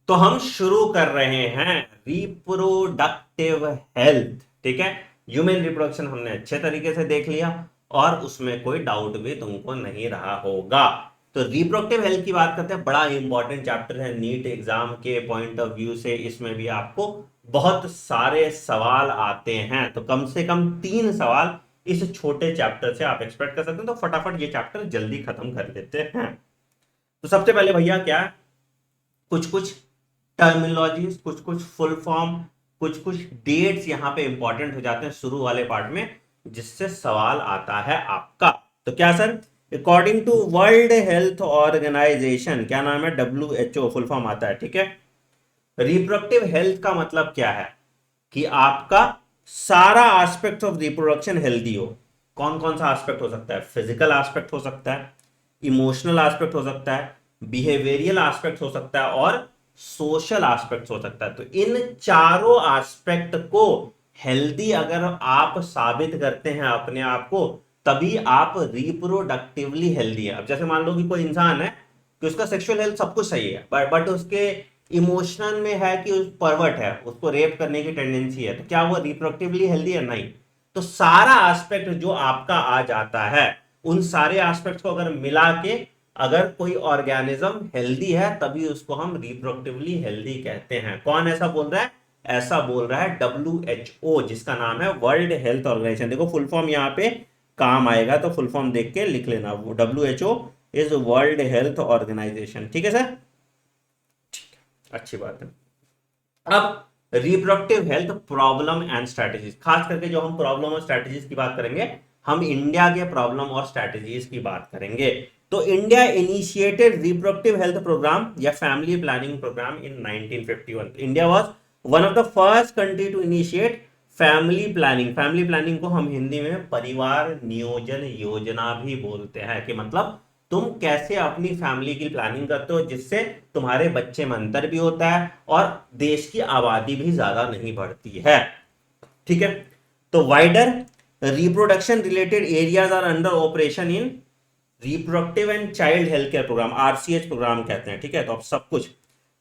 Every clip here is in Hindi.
तो हम शुरू कर रहे हैं रिप्रोडक्टिव हेल्थ। ठीक है, ह्यूमन रिप्रोडक्शन हमने अच्छे तरीके से देख लिया और उसमें कोई डाउट भी तुमको नहीं रहा होगा। तो रिप्रोडक्टिव हेल्थ की बात करते हैं, बड़ा इंपॉर्टेंट चैप्टर है नीट एग्जाम के पॉइंट ऑफ व्यू से। इसमें भी आपको बहुत सारे सवाल आते हैं, तो कम से कम 3 सवाल इस छोटे चैप्टर से आप एक्सपेक्ट कर सकते हैं। तो फटाफट ये चैप्टर जल्दी खत्म कर देते हैं। तो सबसे पहले भैया क्या, कुछ कुछ टर्मिनोलॉजीज, कुछ कुछ फुल फॉर्म, कुछ कुछ डेट्स यहां पे इंपॉर्टेंट हो जाते हैं शुरू वाले पार्ट में, जिससे सवाल आता है आपका। तो क्या sir, according to world health organisation, क्या नाम है, WHO फुल फॉर्म आता है। ठीक है, रिप्रोडक्टिव हेल्थ का मतलब क्या है कि आपका सारा एस्पेक्ट ऑफ रिप्रोडक्शन हेल्दी हो। कौन कौन सा एस्पेक्ट हो सकता है, फिजिकल एस्पेक्ट हो सकता है, इमोशनल एस्पेक्ट हो सकता है, बिहेवियरियल एस्पेक्ट हो सकता है और सोशल एस्पेक्ट हो सकता है। तो इन चारों एस्पेक्ट को हेल्दी अगर आप साबित करते हैं अपने आप को, तभी आप रिप्रोडक्टिवली हेल्दी है। अब जैसे मान लो कि कोई इंसान है कि उसका सेक्सुअल हेल्थ सब कुछ सही है, बट उसके इमोशनल में है कि उस परवर्ट है, उसको रेप करने की टेंडेंसी है, तो क्या वो रिप्रोडक्टिवली हेल्दी है? नहीं। तो सारा एस्पेक्ट जो आपका आ जाता है, उन सारे एस्पेक्ट्स को अगर मिला के अगर कोई ऑर्गेनिज्म हेल्दी है, तभी उसको हम रिप्रोडक्टिवली हेल्दी कहते हैं। कौन ऐसा बोल रहा है? ऐसा बोल रहा है WHO, जिसका नाम है वर्ल्ड हेल्थ ऑर्गेनाइजेशन। देखो फुल फॉर्म यहाँ पे काम आएगा, तो फुल फॉर्म देख के लिख लेना, WHO is world health organisation. ठीक है सर, अच्छी बात है। अब reproductive health problem and strategies, खास करके जो हम प्रॉब्लम और स्ट्रेटेजीज की बात करेंगे, हम इंडिया के प्रॉब्लम और स्ट्रेटेजीज की बात करेंगे। तो India initiated reproductive health programme या family planning programme in 1951। India was one of the first country to initiate family planning. Family planning को हम हिंदी में परिवार नियोजन योजना भी बोलते हैं, कि मतलब तुम कैसे अपनी फैमिली की प्लानिंग करते हो जिससे तुम्हारे बच्चे में अंतर भी होता है और देश की आबादी भी ज्यादा नहीं बढ़ती है। ठीक है, तो wider reproduction related areas are under operation in reproductive and child health care programme, RCH programme कहते हैं। ठीक है, तो अब सब कुछ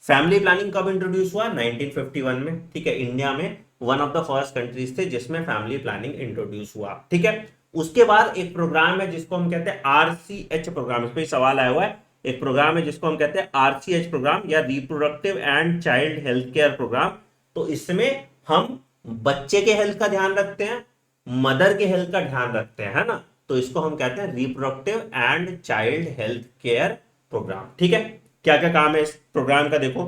फैमिली प्लानिंग कब इंट्रोड्यूस हुआ? 1951 में। ठीक है, इंडिया में one of the first countries थे जिसमें फैमिली प्लानिंग इंट्रोड्यूस हुआ। ठीक है, उसके बाद एक प्रोग्राम है जिसको हम कहते हैं RCH प्रोग्राम। इस पर सवाल आया हुआ है। एक प्रोग्राम है जिसको हम कहते हैं RCH प्रोग्राम या reproductive and child health care programme. तो इसमें हम बच्चे के हेल्थ का ध्यान रखते हैं, मदर के हेल्थ का ध्यान रखते हैं, है ना। तो इसको हम कहते हैं reproductive and child health care programme. ठीक है, क्या क्या काम है इस प्रोग्राम का देखो।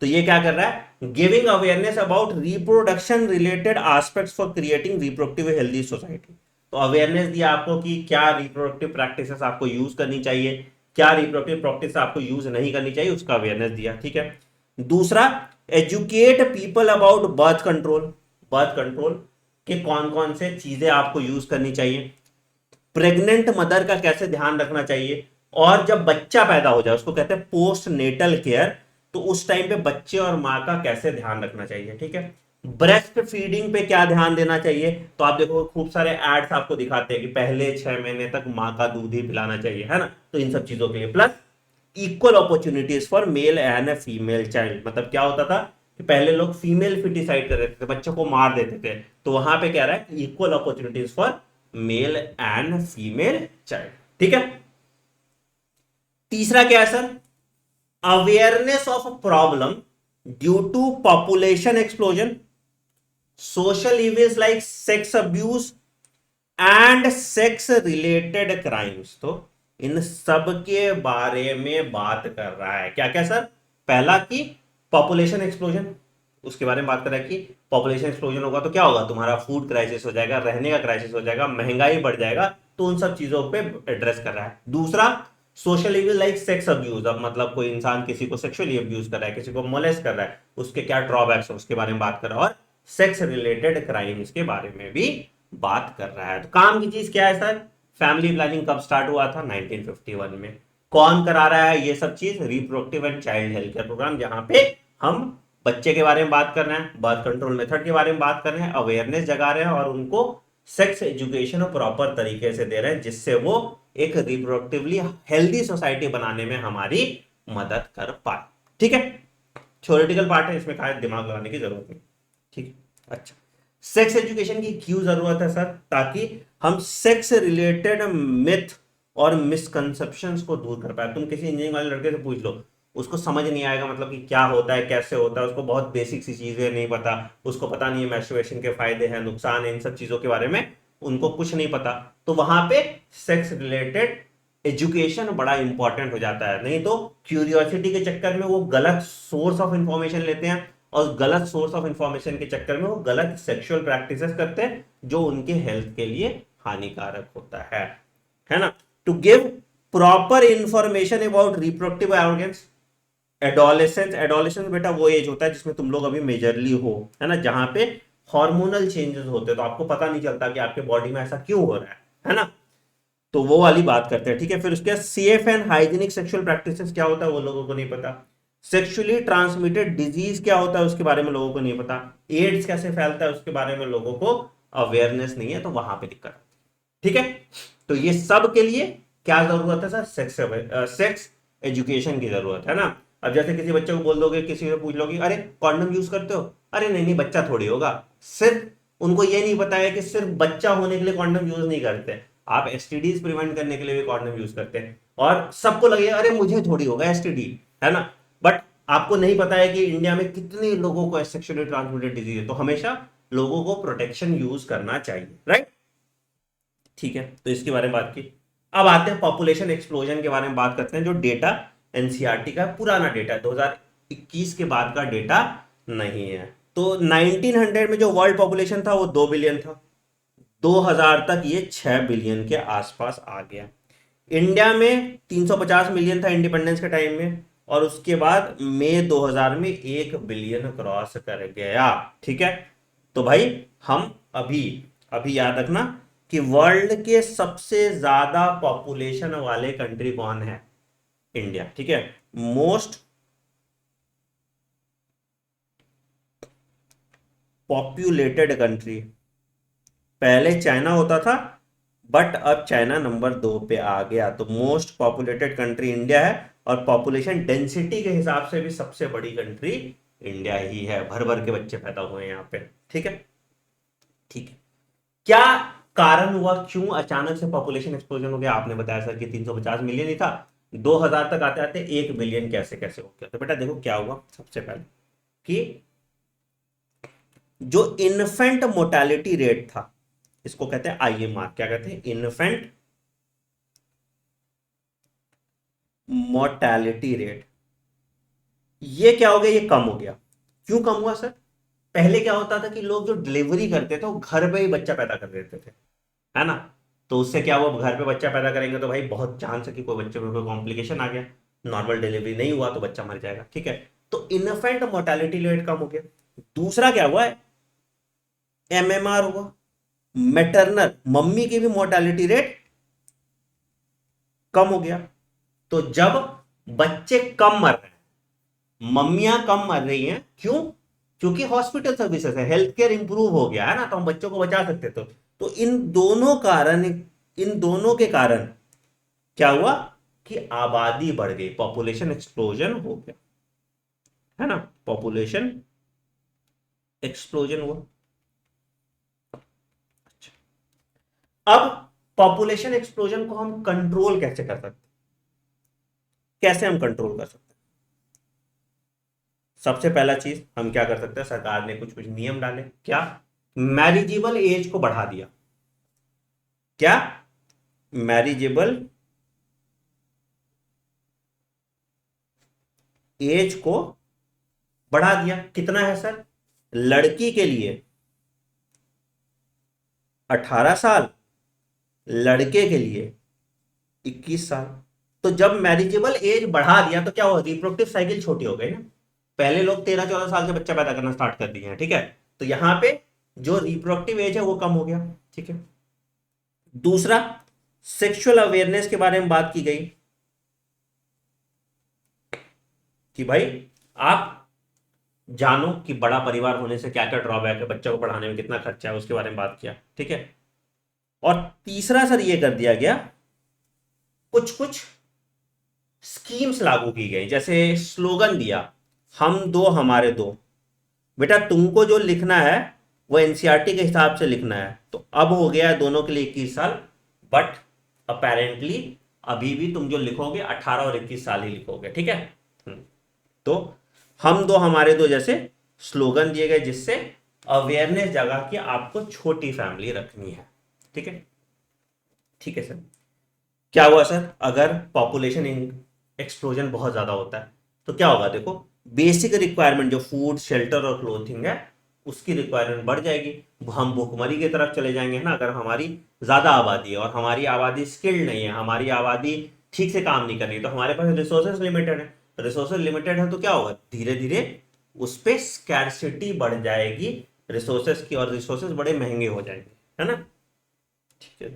तो ये क्या कर रहा है, giving awareness about reproduction related aspects for creating reproductive healthy society. तो अवेयरनेस दिया आपको कि क्या रिप्रोडक्टिव प्रैक्टिसेस आपको यूज करनी चाहिए, क्या रिप्रोडक्टिव प्रैक्टिस आपको यूज नहीं करनी चाहिए, उसका अवेयरनेस दिया। ठीक है, दूसरा, educate people about birth control. Birth control के कौन कौन से चीजें आपको यूज करनी चाहिए, प्रेग्नेंट मदर का कैसे ध्यान रखना चाहिए, और जब बच्चा पैदा हो जाए उसको कहते हैं पोस्ट नेटल केयर, तो उस टाइम पे बच्चे और माँ का कैसे ध्यान रखना चाहिए। ठीक है, ब्रेस्ट फीडिंग पे क्या ध्यान देना चाहिए। तो आप देखो खूब सारे एड्स आपको दिखाते हैं कि पहले 6 महीने तक माँ का दूध ही पिलाना चाहिए, है ना। तो इन सब चीजों के लिए, plus equal opportunities for male and female child. मतलब क्या होता था कि पहले लोग फीमेल फिटिसाइड कर देते थे, बच्चों को मार देते थे, तो वहां पे कह रहा है equal opportunities for male and female child. ठीक है, तीसरा क्या है sir, awareness of problem due to population explosion, social events like sex abuse and sex related crimes. तो इन सब के बारे में बात कर रहा है। क्या क्या सर, पहला कि पॉपुलेशन एक्सप्लोजन, उसके बारे में बात कर रहा है कि पॉपुलेशन एक्सप्लोजन होगा तो क्या होगा, तुम्हारा फूड क्राइसिस हो जाएगा, रहने का क्राइसिस हो जाएगा, महंगाई बढ़ जाएगा। तो उन सब चीजों पे एड्रेस कर रहा है। दूसरा, social evil like sex abuse. अब मतलब कोई इंसान किसी को सेक्सुअली अब्यूज कर रहा है, किसी को मोलेस्ट कर रहा है, उसके क्या ड्रॉबैक्स है उसके बारे में बात कर रहा है, और सेक्स रिलेटेड क्राइम्स के बारे में भी बात कर रहा है। तो काम की चीज क्या है सर, फैमिली प्लानिंग कब स्टार्ट हुआ था? 1951 में। कौन करा रहा है ये सब चीज? Reproductive and child health care programme, जहां पे हम बच्चे के बारे में बात कर रहे हैं, बर्थ कंट्रोल मेथड के बारे में बात कर रहे हैं, अवेयरनेस जगा रहे हैं और उनको सेक्स एजुकेशन प्रॉपर तरीके से दे रहे हैं, जिससे वो एक रिप्रोडक्टिवली हेल्दी सोसाइटी बनाने में हमारी मदद कर पाए। ठीक है, थ्योरेटिकल पार्ट है, इसमें खास दिमाग लगाने की जरूरत नहीं। ठीक है। अच्छा, सेक्स एजुकेशन की क्यों जरूरत है सर? ताकि हम सेक्स रिलेटेड मिथ और मिसकंसेप्शंस को दूर कर पाए। तुम किसी इंजीनियरिंग वाले लड़के से पूछ लो, उसको समझ नहीं आएगा मतलब कि क्या होता है, कैसे होता है, उसको बहुत बेसिक सी चीजें नहीं पता, उसको पता नहीं है मैस्टरबेशन के फायदे हैं, नुकसान है, इन सब चीजों के बारे में उनको कुछ नहीं पता। तो वहां पे सेक्स रिलेटेड एजुकेशन बड़ा इंपॉर्टेंट हो जाता है। नहीं तो क्यूरियोसिटी के चक्कर में वो गलत सोर्स ऑफ इंफॉर्मेशन लेते हैं, और गलत सोर्स ऑफ इंफॉर्मेशन के चक्कर में वो गलत सेक्सुअल प्रैक्टिसेस करते हैं जो उनके हेल्थ के लिए हानिकारक होता है ना। To give proper information about reproductive organs, adolescence, adolescence बेटा वो एज होता है जिसमें तुम लोग अभी मेजरली हो, है ना, जहां पे हार्मोनल चेंजेस होते हैं, तो आपको पता नहीं चलता कि आपके बॉडी में ऐसा क्यों हो रहा है ना। तो वो वाली बात करते हैं। ठीक है, फिर उसके safe and hygienic sexual practices क्या होता है वो लोगों को नहीं पता। सेक्सुअली ट्रांसमिटेड डिजीज क्या होता है उसके बारे में लोगों को नहीं पता। एड्स कैसे फैलता है उसके बारे में लोगों को अवेयरनेस नहीं है, तो वहां पे दिक्कत आती है। ठीक है, तो ये सब के लिए क्या जरूरत है सर? सेक्स एजुकेशन की जरूरत है ना। अब जैसे किसी बच्चे को बोल दोगे, किसी से पूछ लोगे अरे कॉन्डम यूज करते हो, अरे नहीं नहीं बच्चा थोड़ी होगा। सिर्फ उनको ये नहीं पता है कि सिर्फ बच्चा होने के लिए कॉन्डम यूज नहीं करते, आप एसटीडीज प्रिवेंट करने के लिए भी कॉन्डम यूज करते हैं। और सबको लगेगा अरे मुझे थोड़ी होगा एसटीडी, है ना। बट आपको नहीं पता है कि इंडिया में कितने लोगों को सेक्सुअली ट्रांसमिटेड डिजीज है। तो हमेशा लोगों को प्रोटेक्शन यूज करना चाहिए, राइट। ठीक है, तो इसके बारे में बात की। अब आते हैं पॉपुलेशन एक्सप्लोजन के बारे में बात करते हैं, जो डेटा एनसीईआरटी का पुराना डेटा है, 2021 के बाद का डेटा नहीं है। तो 1900 में जो वर्ल्ड पॉपुलेशन था वो 2 बिलियन था, 2000 तक ये 6 बिलियन के आसपास आ गया। इंडिया में 350 मिलियन था इंडिपेंडेंस के टाइम में, और उसके बाद मई 2000 में 1 बिलियन क्रॉस कर गया। ठीक है, तो भाई हम अभी अभी याद रखना कि वर्ल्ड के सबसे ज्यादा पॉपुलेशन वाले कंट्री कौन है? इंडिया। ठीक है, मोस्ट पॉपुलेटेड कंट्री। पहले चाइना होता था, बट अब चाइना नंबर 2 पे आ गया। तो मोस्ट पॉपुलेटेड कंट्री इंडिया है, और पॉपुलेशन डेंसिटी के हिसाब से भी सबसे बड़ी कंट्री इंडिया ही है। भर भर के बच्चे पैदा हुए हैं यहाँ पे। ठीक है, ठीक है। क्या कारण हुआ, क्यों अचानक से पॉपुलेशन एक्सप्लोजन हो गया? आपने बताया सर कि 350 मिलियन ही था, 2000 तक आते आते 1 बिलियन कैसे कैसे हो गया। तो बेटा देखो क्या हुआ, सबसे पहले कि जो इन्फेंट मोर्टेलिटी रेट था, इसको कहते हैं आईएमआर। क्या कहते हैं? Infant mortality rate. ये क्या हो गया? ये कम हो गया। क्यों कम हुआ सर? पहले क्या होता था कि लोग जो डिलीवरी करते थे वो घर पे ही बच्चा पैदा कर देते थे, है ना। तो उससे क्या हुआ, घर पे बच्चा पैदा करेंगे तो भाई बहुत चांस है कि कोई बच्चे में कोई कॉम्प्लिकेशन आ गया, नॉर्मल डिलीवरी नहीं हुआ तो बच्चा मर जाएगा। ठीक है, तो इन्फेंट मोर्टेलिटी रेट कम हो गया। दूसरा क्या हुआ है? एमएमआर हुआ, मैटरनल, मम्मी की भी मोर्टेलिटी रेट कम हो गया। तो जब बच्चे कम मर रहे हैं, मम्मियां कम मर रही हैं, क्यों? क्योंकि हॉस्पिटल सर्विसेज है, हेल्थ केयर इंप्रूव हो गया है ना, तो हम बच्चों को बचा सकते। तो इन दोनों के कारण क्या हुआ कि आबादी बढ़ गई, पॉपुलेशन एक्सप्लोजन हो गया, है ना। पॉपुलेशन एक्सप्लोजन हुआ। अब पॉपुलेशन एक्सप्लोजन को हम कंट्रोल कैसे कर सकते हैं? कैसे हम कंट्रोल कर सकते हैं? सबसे पहला चीज हम क्या कर सकते हैं, सरकार ने कुछ कुछ नियम डाले। क्या? मैरिजेबल एज को बढ़ा दिया। क्या? मैरिजेबल एज को बढ़ा दिया। कितना है सर? लड़की के लिए 18 साल, लड़के के लिए 21 साल। तो जब मैरिजेबल एज बढ़ा दिया तो क्या हुआ? रिप्रोडक्टिव साइकिल छोटी हो गई ना। पहले लोग 13-14 साल से बच्चा पैदा करना स्टार्ट कर दिए हैं। ठीक है, तो यहां पे जो रिप्रोडक्टिव एज है वो कम हो गया। ठीक है, दूसरा, सेक्सुअल अवेयरनेस के बारे में बात की गई कि भाई आप जानो कि बड़ा परिवार होने से क्या क्या ड्रॉबैक है, बच्चों को पढ़ाने में कितना खर्चा है, उसके बारे में बात किया। ठीक है, और तीसरा सर ये कर दिया गया, कुछ कुछ स्कीम्स लागू की गई, जैसे स्लोगन दिया, हम दो हमारे दो। बेटा तुमको जो लिखना है वो एनसीईआरटी के हिसाब से लिखना है। तो अब हो गया है दोनों के लिए 21 साल, बट अपेरेंटली अभी भी तुम जो लिखोगे 18 और 21 साल ही लिखोगे, ठीक है। तो हम दो हमारे दो जैसे स्लोगन दिए गए, जिससे अवेयरनेस जगा कि आपको छोटी फैमिली रखनी है, ठीक है। ठीक है सर। क्या हुआ सर, अगर पॉपुलेशन एक्सप्लोजन बहुत ज्यादा होता है तो क्या होगा, देखो बेसिक रिक्वायरमेंट जो फूड शेल्टर और क्लोथिंग है उसकी रिक्वायरमेंट बढ़ जाएगी। हम भुखमरी की तरफ चले जाएंगे ना, अगर हमारी ज्यादा आबादी है और हमारी आबादी स्किल्ड नहीं है, हमारी आबादी ठीक से काम नहीं कर रही, तो हमारे पास रिसोर्सेज लिमिटेड है। रिसोर्सेज लिमिटेड है तो क्या होगा, धीरे धीरे उस पर स्कैर्सिटी बढ़ जाएगी रिसोर्सेज की, और रिसोर्सेज बड़े महंगे हो जाएंगे, है ना। ठीक है।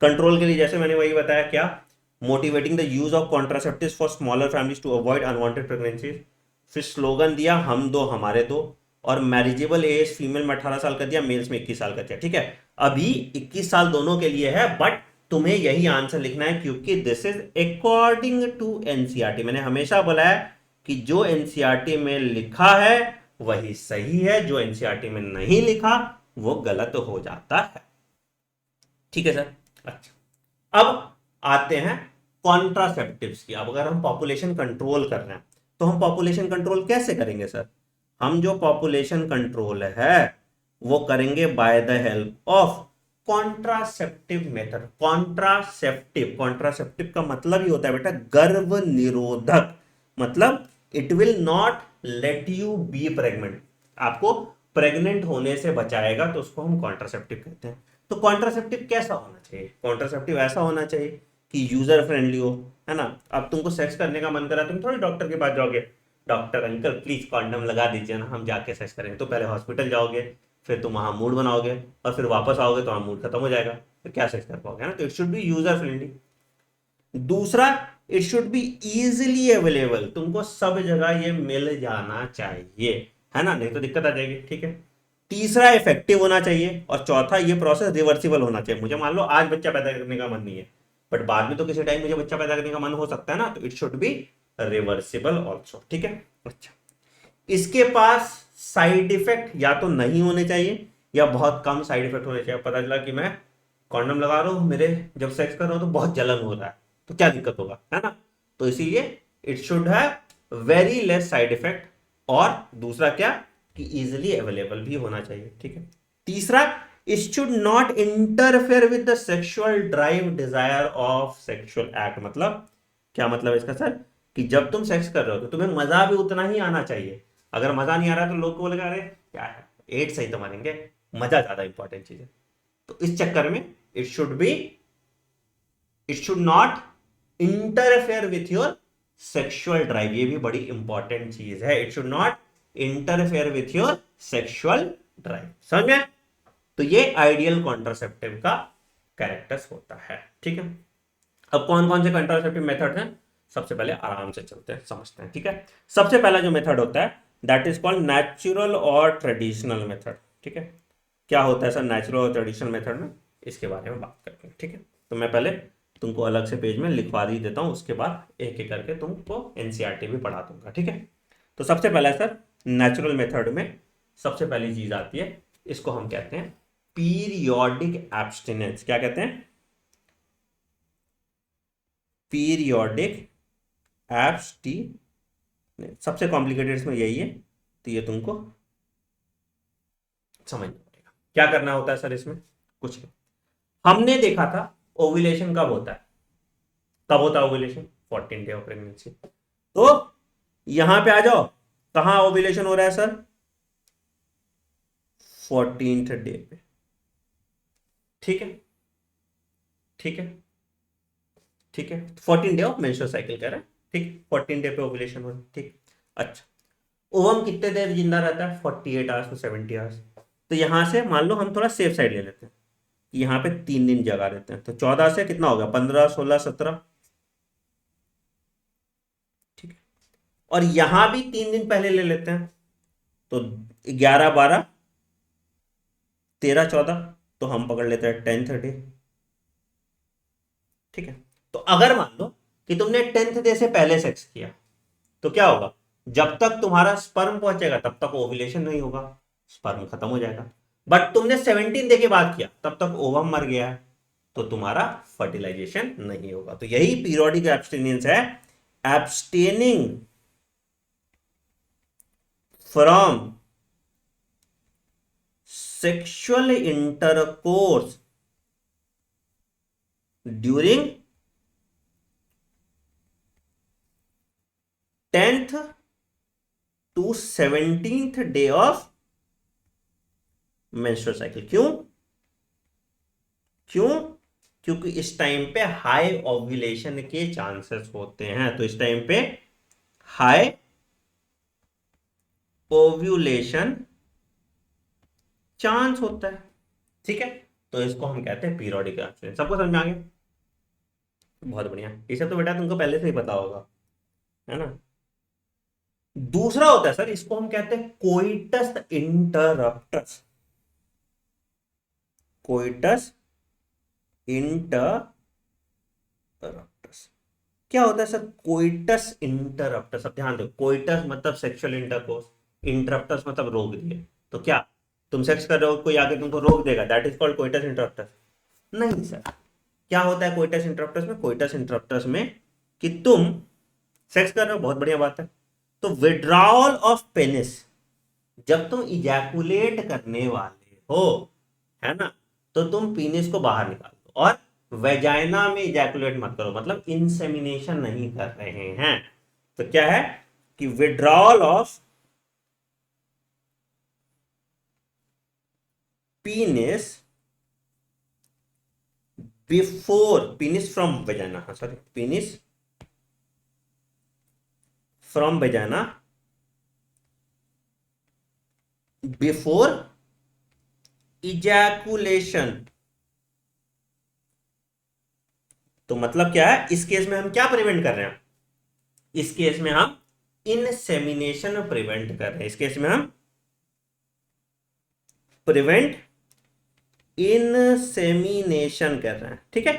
कंट्रोल के लिए जैसे मैंने वही बताया, क्या motivating the use of contraceptives for smaller families to avoid unwanted pregnancies. फिर स्लोगन दिया हम दो हमारे दो, और मैरिजेबल एज फीमेल में 18 साल कर दिया, मेल्स में 21 साल कर दिया, ठीक है। अभी 21 साल दोनों के लिए है, बट तुम्हें यही आंसर लिखना है क्योंकि this is according to NCERT. मैंने हमेशा बोला है कि जो एनसीईआरटी में लिखा है वही सही है, जो एनसीईआरटी में नहीं लिखा वो गलत हो जाता है, ठीक है सर। अच्छा, अब आते हैं कॉन्ट्रासेप्टिव्स की। अब अगर हम पॉपुलेशन कंट्रोल कर रहे हैं तो हम पॉपुलेशन कंट्रोल कैसे करेंगे सर। हम जो पॉपुलेशन कंट्रोल है वो करेंगे by the help of contraceptive method. Contraceptive, contraceptive का मतलब ही होता है बेटा गर्भ निरोधक। मतलब it will not let you be pregnant, आपको प्रेग्नेंट होने से बचाएगा, तो उसको हम कॉन्ट्रासेप्टिव कहते हैं। तो कॉन्ट्रासेप्टिव कैसा होना चाहिए, कॉन्ट्रासेप्टिव ऐसा होना चाहिए कि यूजर फ्रेंडली हो, है ना। अब तुमको सेक्स करने का मन करा, तुम थोड़ी डॉक्टर के पास जाओगे, डॉक्टर अंकल प्लीज कॉन्डम लगा दीजिए ना, हम जाके सेक्स करेंगे। तो पहले हॉस्पिटल जाओगे, फिर तुम वहां मूड बनाओगे, और फिर वापस आओगे तो वहां मूड खत्म हो जाएगा, फिर क्या सेक्स कर पाओगे, है ना। तो it should be user friendly. दूसरा, it should be easily available, तुमको सब जगह ये मिल जाना चाहिए, है ना, नहीं तो दिक्कत आ जाएगी, ठीक है। तीसरा, इफेक्टिव होना चाहिए, और चौथा, ये प्रोसेस रिवर्सिबल होना चाहिए। मुझे मान लो आज बच्चा पैदा करने का मन नहीं है, बट बाद में तो किसी टाइम मुझे बच्चा पैदा करने का मन हो सकता है ना, तो it should B reversible also, ठीक है। अच्छा, इसके पास साइड इफेक्ट या तो नहीं होने चाहिए या बहुत कम साइड इफेक्ट होने चाहिए। पता चला कि मैं कॉन्डम लगा रहा हूं, मेरे जब सेक्स कर रहा हूं तो बहुत जलन हो रहा है, तो क्या दिक्कत होगा, है ना। तो इसीलिए it should have very less side effect, और दूसरा क्या कि इजिली अवेलेबल भी होना चाहिए, ठीक है। तीसरा, it should not interfere with the sexual drive desire of sexual act. मतलब क्या मतलब है इसका सर, कि जब तुम सेक्स कर रहे हो तो तुम्हें मजा भी उतना ही आना चाहिए। अगर मजा नहीं आ रहा तो लोग को बोलेगा अरे क्या है, एट सही तो मानेंगे, मजा ज्यादा इंपॉर्टेंट चीज है। तो इस चक्कर में it should not interfere with your sexual drive, ये भी बड़ी इंपॉर्टेंट चीज है। It should not interfere with your sexual drive, समझ में। तो ये आइडियल कॉन्ट्रासेप्टिव का कैरेक्टर्स होता है, ठीक है। अब कौन कौन से कॉन्ट्रासेप्टिव मेथड हैं, सबसे पहले आराम से चलते हैं, समझते हैं, ठीक है। सबसे पहला जो मेथड होता है दैट इज कॉल्ड नेचुरल और ट्रेडिशनल मेथड, ठीक है। क्या होता है सर नेचुरल और ट्रेडिशनल मेथड में, इसके बारे में बात करते हैं, ठीक है। तो मैं पहले तुमको अलग से पेज में लिखवा दी देता हूं, उसके बाद एक एक करके तुमको एनसीईआरटी भी पढ़ा दूंगा, ठीक है। तो सबसे पहला सर नेचुरल मेथड में सबसे पहली चीज आती है, इसको हम कहते हैं पीरियोडिक एब्स्टिनेंस। क्या कहते हैं, पीरियोडिक एब्स्टिनेंस। सबसे कॉम्प्लिकेटेड इसमें यही है, तो ये तुमको समझना पड़ेगा। क्या करना होता है सर इसमें, कुछ नहीं। हमने देखा था ओव्यूलेशन कब होता है, कब होता है ओव्यूलेशन, 14 डे ऑफ प्रेगनेंसी। तो यहां पे आ जाओ, कहां ओव्यूलेशन हो रहा है सर, 14th डे पे, ठीक है, ठीक है, ठीक है। 14 डे ऑफ मेंस्ट्रुअल साइकिल कह रहे हैं, ठीक, 14 डे पे ओव्यूलेशन हो रहा है, ठीक। अच्छा, ओवम कितने देर जिंदा रहता है, 48 आवर्स टू 70 आवर्स। तो यहां से मान लो हम थोड़ा सेफ साइड ले लेते हैं, यहाँ पे 3 दिन जगह रहते हैं, तो 14 से कितना होगा, 15, 16, 17, ठीक है। और यहां भी 3 दिन पहले ले लेते हैं, तो 11, 12, 13, 14, तो हम पकड़ लेते हैं 10th डे, ठीक है। तो अगर मान लो कि तुमने 10th डे से पहले सेक्स किया तो क्या होगा, जब तक तुम्हारा स्पर्म पहुंचेगा तब तक ओव्यूलेशन नहीं होगा, स्पर्म खत्म हो जाएगा। बट तुमने 17 डे के बाद किया तब तक ओवम मर गया है, तो तुम्हारा फर्टिलाइजेशन नहीं होगा। तो यही पीरियोडिक एब्स्टिनेंस है, abstaining from sexual intercourse during 10th to 17th day of menstrual cycle. क्यों? क्यों? क्योंकि इस टाइम पे हाई ओव्यूलेशन के चांसेस होते हैं। तो इस टाइम पे हाई ओव्यूलेशन चांस होता है, ठीक है। तो इसको हम कहते हैं पीरियोडिक एब्स्टिनेंस। सबको समझ में आ गया? बहुत बढ़िया। इसे तो बेटा तुमको पहले से ही पता होगा, है ना। दूसरा होता है सर, इसको हम कहते हैं कोइटस इंटरप्टस। कोइटस इंटरप्टस क्या होता है सर? कोइटस इंटरप्टस, अब ध्यान दो, कोइटस मतलब सेक्सुअल इंटरकोर्स, इंटरप्टस मतलब रोक दिए। तो क्या तुम सेक्स कर रहे हो, कोई आके तुमको रोक देगा, that is called coitus interruptus? नहीं सर। क्या होता है कोइटस इंटरप्टस में? कोइटस इंटरप्टस में कि तुम सेक्स कर रहे हो, बहुत बढ़िया बात है, तो विड्रॉल ऑफ पेनिस, जब तुम इजैकुलेट करने वाले हो, है ना, तो तुम पीनिस को बाहर निकाल दो, और वेजाइना में इजैकुलेट मत करो, मतलब इंसेमिनेशन नहीं कर रहे हैं। तो क्या है कि withdrawal of penis before, penis from vagina, हाँ sorry, penis from vagina before ejaculation. तो मतलब क्या है, इस केस में हम क्या प्रिवेंट कर रहे हैं? इस केस में हम इनसेमिनेशन प्रिवेंट कर रहे हैं। इस केस में हम प्रिवेंट इनसेमिनेशन कर रहे हैं, ठीक है।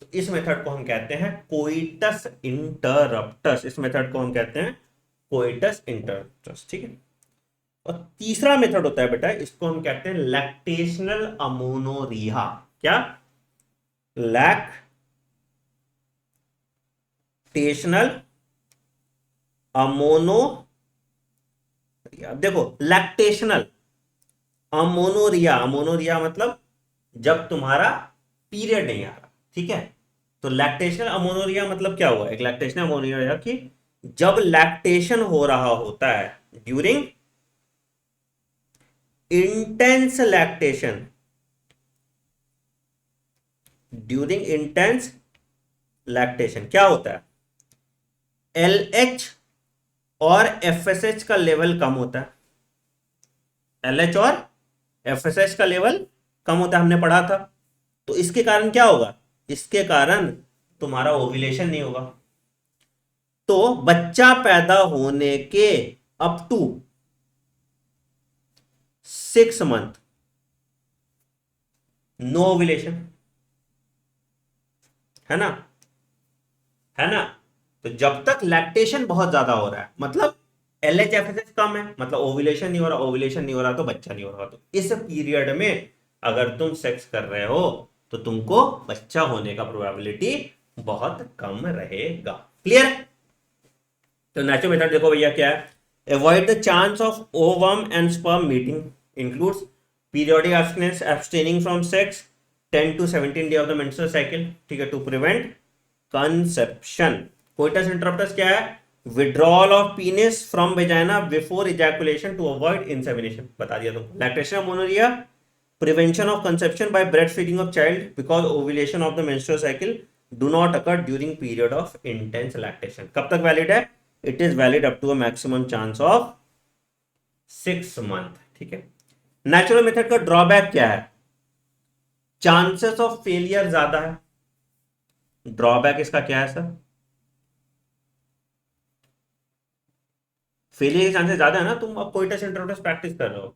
तो इस मेथड को हम कहते हैं कोइटस इंटरप्टस। इस मेथड को हम कहते हैं कोइटस इंटरप्टस, ठीक है। और तीसरा मेथड होता है बेटा, इसको हम कहते हैं लैक्टेशनल अमोनोरिया। क्या? लैक्टेशनल अमोनो, देखो लैक्टेशनल अमोनोरिया, अमोनोरिया मतलब जब तुम्हारा पीरियड नहीं आ रहा, ठीक है। तो लैक्टेशनल अमोनोरिया मतलब क्या हुआ? एक लैक्टेशनल अमोनोरिया कि जब लैक्टेशन हो रहा होता है, during intense lactation, during intense lactation क्या होता है? एलएच और एफएसएच का लेवल कम होता है। एलएच और एफएसएच का लेवल कम होता है, हमने पढ़ा था। तो इसके कारण क्या होगा? इसके कारण तुम्हारा ओव्यूलेशन नहीं होगा। तो बच्चा पैदा होने के up to 6 month no ovulation, है ना, है ना। तो जब तक लैक्टेशन बहुत ज्यादा हो रहा है, मतलब एलएचएफएसएच कम है, मतलब ओव्यूलेशन नहीं हो रहा, ओव्यूलेशन नहीं हो रहा तो बच्चा नहीं हो रहा, तो इस पीरियड में अगर तुम सेक्स कर रहे हो तो तुमको बच्चा होने का प्रोबेबिलिटी बहुत कम रहेगा। क्लियर? तो नेचुरल मेथड देखो भैया क्या है, avoid the chance of ovum and sperm meeting, includes periodic abstinence, abstaining from sex 10 to 17 day of the menstrual cycle, ठीक है, to prevent conception. Coitus interruptus क्या है? Withdrawal of penis from vagina before ejaculation to avoid insemination, बता दिया तुमको। Lactation amenorrhoea, prevention of conception by breastfeeding of child because ovulation of the menstrual cycle do not occur during period of intense lactation। कब तक वैलिड है? It is valid up to a maximum chance of 6 month, ठीक है। नेचुरल मेथड का ड्रॉबैक क्या है? चांसेस ऑफ फेलियर ज्यादा है। ड्रॉबैक इसका क्या है सर? फेलियर के चांसेस ज्यादा है ना। तुम अब कोइटस इंटरकोर्स प्रैक्टिस कर रहे हो,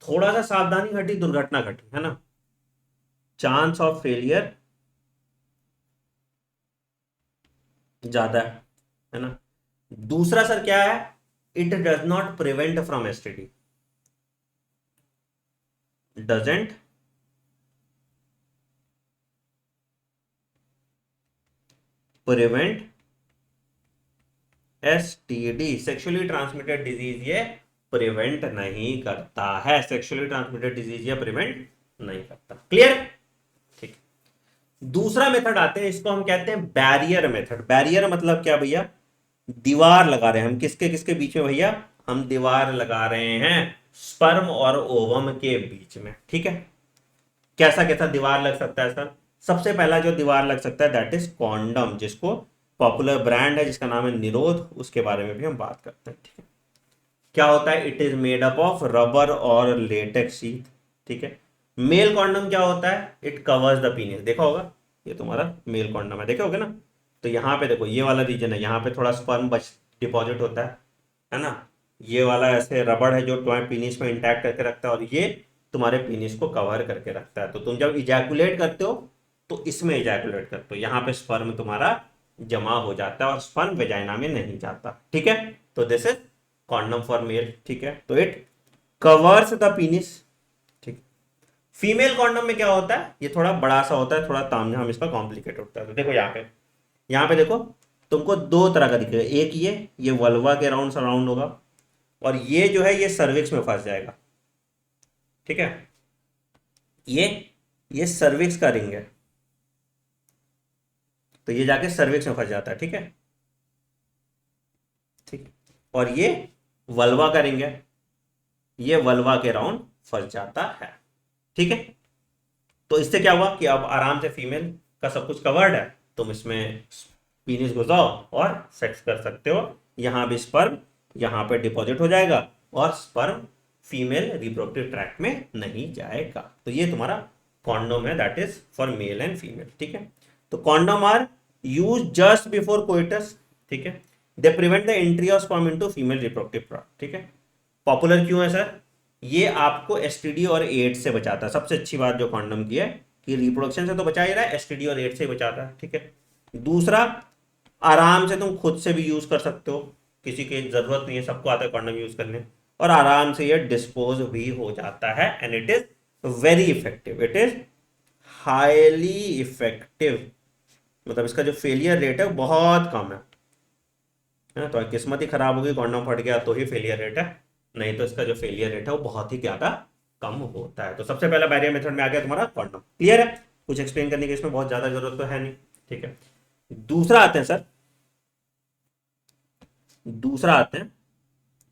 थोड़ा सा सावधानी घटी दुर्घटना घटी, है ना। चांस ऑफ फेलियर ज्यादा है ना। दूसरा सर क्या है, it does not prevent from STD, doesn't prevent STD, sexually transmitted disease ये प्रिवेंट नहीं करता है, सेक्सुअली ट्रांसमिटेड डिजीज ये प्रिवेंट नहीं करता। क्लियर? ठीक। दूसरा मेथड आते हैं, इसको हम कहते हैं बैरियर मेथड। बैरियर मतलब क्या भैया, दीवार लगा रहे हैं हम किसके किसके बीच में भैया, हम दीवार लगा रहे हैं स्पर्म और ओवम के बीच में। ठीक है, कैसा कैसा दीवार लग सकता है सर? सबसे पहला जो दीवार लग सकता है दैट इज कॉन्डम, जिसको पॉपुलर ब्रांड है जिसका नाम है निरोध, उसके बारे में भी हम बात करते हैं। ठीक है, क्या होता है, it is made up of rubber और लेटेक्स शीट। ठीक है, मेल कॉन्डम क्या होता है, इट कवर्स द पीनिस। देखा होगा, ये तुम्हारा मेल कॉन्डम है, देखे होगे ना। तो यहाँ पे देखो, ये वाला रीजन है, यहाँ पे थोड़ा स्पर्म बच डिपॉजिट होता है ना। ये वाला ऐसे रबड़ है जो तुम्हारे पीनिस में इंटैक्ट करके रखता है, और ये तुम्हारे पीनिस को कवर करके रखता है। तो तुम जब इजैकुलेट करते हो तो इसमें इजैकुलेट करते हो, यहाँ पे स्पर्म तुम्हारा जमा हो जाता है और स्पर्म वेजाइना में नहीं जाता। ठीक है, तो this is condom for male. ठीक है, तो इट कवर्स द पीनिस। ठीक, फीमेल कॉन्डम में क्या होता है, ये थोड़ा बड़ा सा होता है, थोड़ा तामझाम इसका कॉम्प्लिकेट होता है। तो देखो यहाँ पे देखो, तुमको दो तरह का दिखेगा, एक ये वल्वा के राउंड सराउंड होगा, और ये जो है ये सर्विक्स में फंस जाएगा। ठीक है, ये ये सर्विक्स का रिंग है, तो ये जाके सर्विक्स में फंस जाता है। ठीक है, ठीक, और ये वल्वा का रिंग है, ये वल्वा के राउंड फंस जाता है। ठीक है, तो इससे क्या हुआ कि अब आराम से फीमेल का सब कुछ कवर्ड है, तुम इसमें पीनिस घुसाओ और सेक्स कर सकते हो। यहाँ भी स्पर्म यहाँ पे डिपॉजिट हो जाएगा और स्पर्म फीमेल रिप्रोडक्टिव ट्रैक्ट में नहीं जाएगा। तो ये तुम्हारा कॉन्डोम है, that is for male and female. ठीक है, तो condom are use just before coitus. ठीक है, they prevent the entry of sperm into female reproductive tract. ठीक है, पॉपुलर क्यों है सर, ये आपको एसटीडी और एड्स से बचाता है। सबसे अच्छी बात जो कॉन्डम की है कि रिप्रोडक्शन से तो बचा ही रहा है, एसटीडी और एड्स से बचाता है। ठीक है, दूसरा, आराम से तुम खुद से भी यूज कर सकते हो, किसी की जरूरत नहीं है, सबको आता है कॉन्डम यूज करने, और आराम से ये डिस्पोज भी हो जाता है, and it is very effective, it is highly effective. मतलब इसका जो फेलियर रेट है बहुत कम है। तो किस्मत ही खराब होगी, कॉन्डम फट गया तो ही फेलियर रेट है, नहीं तो इसका जो फेलियर रेट है वो बहुत ही ज्यादा कम होता है। तो सबसे पहला बैरियर मेथड में आ गया तुम्हारा कॉन्डम। क्लियर है, कुछ एक्सप्लेन करने की इसमें बहुत ज्यादा जरूरत तो है नहीं। ठीक है, दूसरा आते हैं सर, दूसरा आते हैं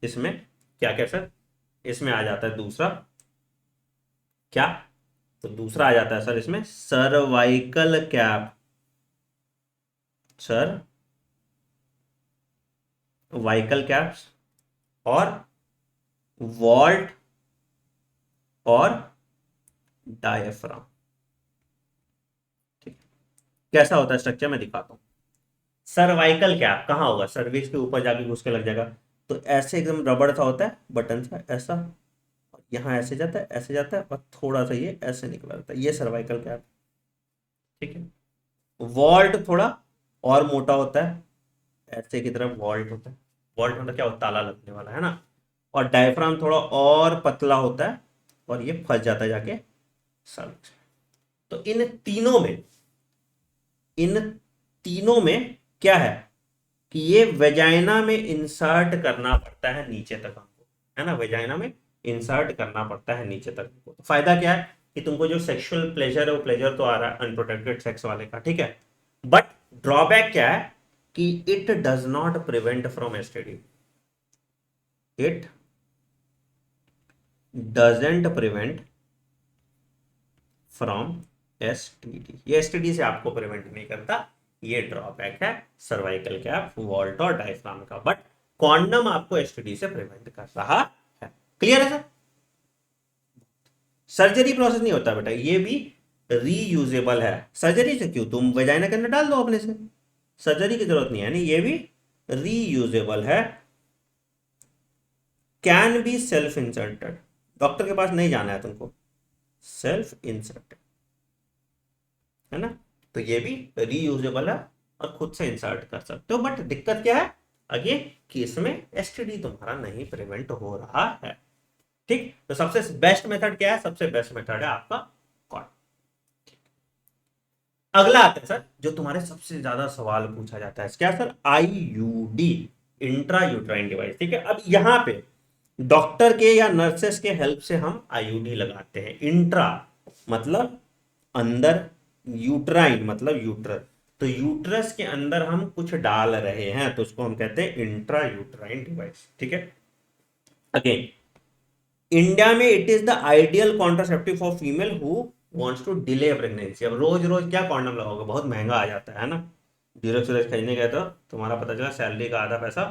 इसमें क्या क्या सर, इसमें आ जाता है दूसरा क्या, तो दूसरा आ जाता है सर इसमें cervical cap. Sir vehicle caps और वॉल्ट और डायफ्राम। ठीक, कैसा होता है स्ट्रक्चर मैं दिखाता हूं। सर्वाइकल कैप कहाँ होगा, सर्विक्स के ऊपर जाके घुस के लग जाएगा। तो ऐसे एकदम रबड़ सा होता है, बटन सा ऐसा, यहाँ ऐसे जाता है, ऐसे जाता है, और थोड़ा सा ये ऐसे निकला रहता है, ये सर्वाइकल कैप। ठीक है, वॉल्ट थोड़ा और मोटा होता है, ऐसे की तरफ वॉल्ट होता है। वॉल्ट मतलब क्या होता है, ताला लगने वाला है ना। और डायफ्राम थोड़ा और पतला होता है, और ये फंस जाता है जाके सर्विक्स। तो इन तीनों में क्या है कि ये वेजाइना में इंसर्ट करना पड़ता है नीचे तक हमको, है ना, वेजाइना में इंसर्ट करना पड़ता है नीचे तक हमको। तो फायदा क्या है कि तुमको जो सेक्सुअल प्लेजर है वो प्लेजर तो आ रहा है अनप्रोटेक्टेड सेक्स वाले का। ठीक है, बट ड्रॉबैक क्या है कि it does not prevent from STD, it doesn't prevent from STD, ये एसटीडी से आपको प्रिवेंट नहीं करता, ये ड्रॉबैक है सर्वाइकल कैप, वॉल्ट और डायफ्राम का। बट कॉन्डम आपको एसटीडी से प्रिवेंट कर रहा है। क्लियर है सर? सर्जरी प्रोसेस नहीं होता बेटा, ये भी रीयूजेबल है। सर्जरी से क्यों, तुम वेजाइना के अंदर डाल दो अपने से, सर्जरी की जरूरत नहीं है, नहीं, ये भी रीयूजेबल है। Can be self inserted, doctor के पास नहीं जाना है तुमको, सेल्फ इंसर्टेड, है ना। तो ये भी रीयूजेबल है और खुद से इंसर्ट कर सकते हो। बट दिक्कत क्या है, अगेन कि इसमें एसटीडी तुम्हारा नहीं प्रिवेंट हो रहा है। ठीक, तो सबसे बेस्ट मेथड क्या है? सबसे बेस्ट मेथड है आपका कॉर्ड। अगला आता है सर, जो तुम्हारे सबसे ज्यादा सवाल पूछा जाता है, क्या sir? IUD, intra uterine device. ठीक है, अब यहां पे डॉक्टर के या नर्सेस के हेल्प से हम आईयूडी लगाते हैं। इंट्रा मतलब अंदर, यूट्राइन मतलब यूट्रस, तो यूट्रस के अंदर हम कुछ डाल रहे हैं, तो उसको हम कहते हैं इंट्रा यूट्राइन डिवाइस। ठीक है, अगेन इंडिया में it is the ideal contraceptive for female who wants to delay pregnancy. अब रोज रोज क्या कॉन्डम लगाओगे, बहुत महंगा आ जाता है ना। जीरो सीरस खरीदने गए तो तुम्हारा पता चला सैलरी का आधा पैसा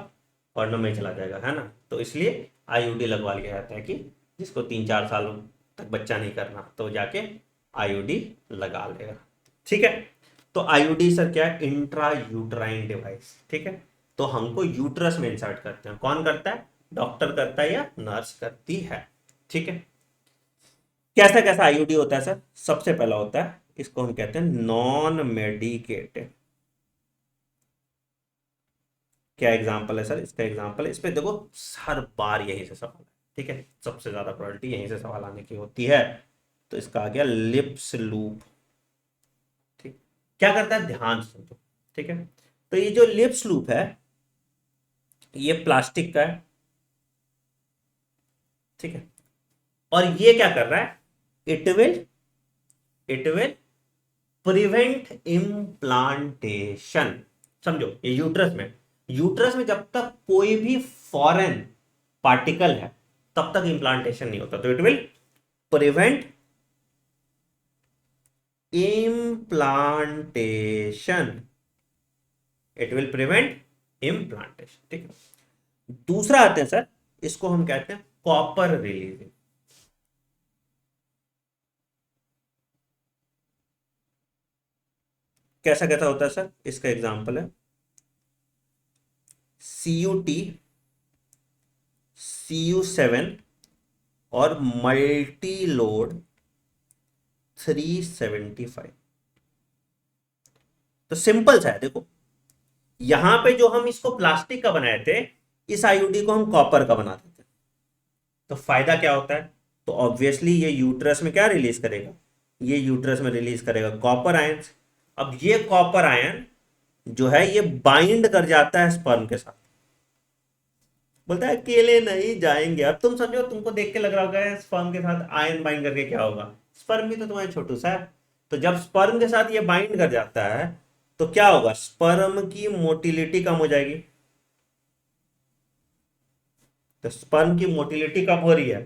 कॉन्डम में चला जाएगा, है ना। तो इसलिए आईयूडी लगवा लिया जाता है कि जिसको 3-4 साल तक बच्चा नहीं करना तो जाके आईयूडी लगा लेगा। ठीक है, तो आईयूडी सर क्या है? Intra uterine device. ठीक है, तो हमको यूट्रस में इंसर्ट करते हैं। कौन करता है? डॉक्टर करता है या नर्स करती है। ठीक है, कैसा कैसा आईयूडी होता है सर? सबसे पहला होता है, इसको हम कहते हैं नॉन मेडिकेटेड। क्या एग्जांपल है सर इसका? एग्जांपल है, इस पे देखो हर बार यहीं से सवाल है। ठीक है, सबसे ज्यादा प्रोबेबिलिटी यहीं से सवाल आने की होती है। तो इसका आ गया लिप्स लूप। ठीक, क्या करता है? ध्यान से समझो। ठीक है, तो ये जो लिप्स लूप है ये प्लास्टिक का है। ठीक है, और ये क्या कर रहा है? It will prevent implantation. समझो, ये यूट्रस में जब तक कोई भी फॉरेन पार्टिकल है तब तक इम्प्लांटेशन नहीं होता, तो it will prevent implantation. It will prevent implantation. ठीक है, दूसरा आते हैं सर, इसको हम कहते हैं कॉपर रिलीजिंग। कैसा कैसा होता है सर? इसका एग्जांपल है CUT, CU7 और मल्टी लोड 375। तो सिंपल सा है, देखो यहां पे जो हम इसको प्लास्टिक का बनाए थे, इस आईयूडी को हम कॉपर का बना देते हैं। तो फायदा क्या होता है? तो ऑब्वियसली ये यूट्रस में क्या रिलीज करेगा? ये यूट्रस में रिलीज करेगा कॉपर आयंस। अब ये कॉपर आयन जो है ये बाइंड कर जाता है स्पर्म के साथ। बोलता है अकेले नहीं जाएंगे। अब तुम समझो, तुमको देख के लग रहा होगा स्पर्म के साथ आयन बाइंड करके क्या होगा? स्पर्म भी तो तुम्हारा छोटू सा है। तो जब स्पर्म के साथ ये बाइंड कर जाता है तो क्या होगा? स्पर्म की मोटिलिटी कम हो जाएगी। तो स्पर्म की मोटिलिटी कम हो रही है,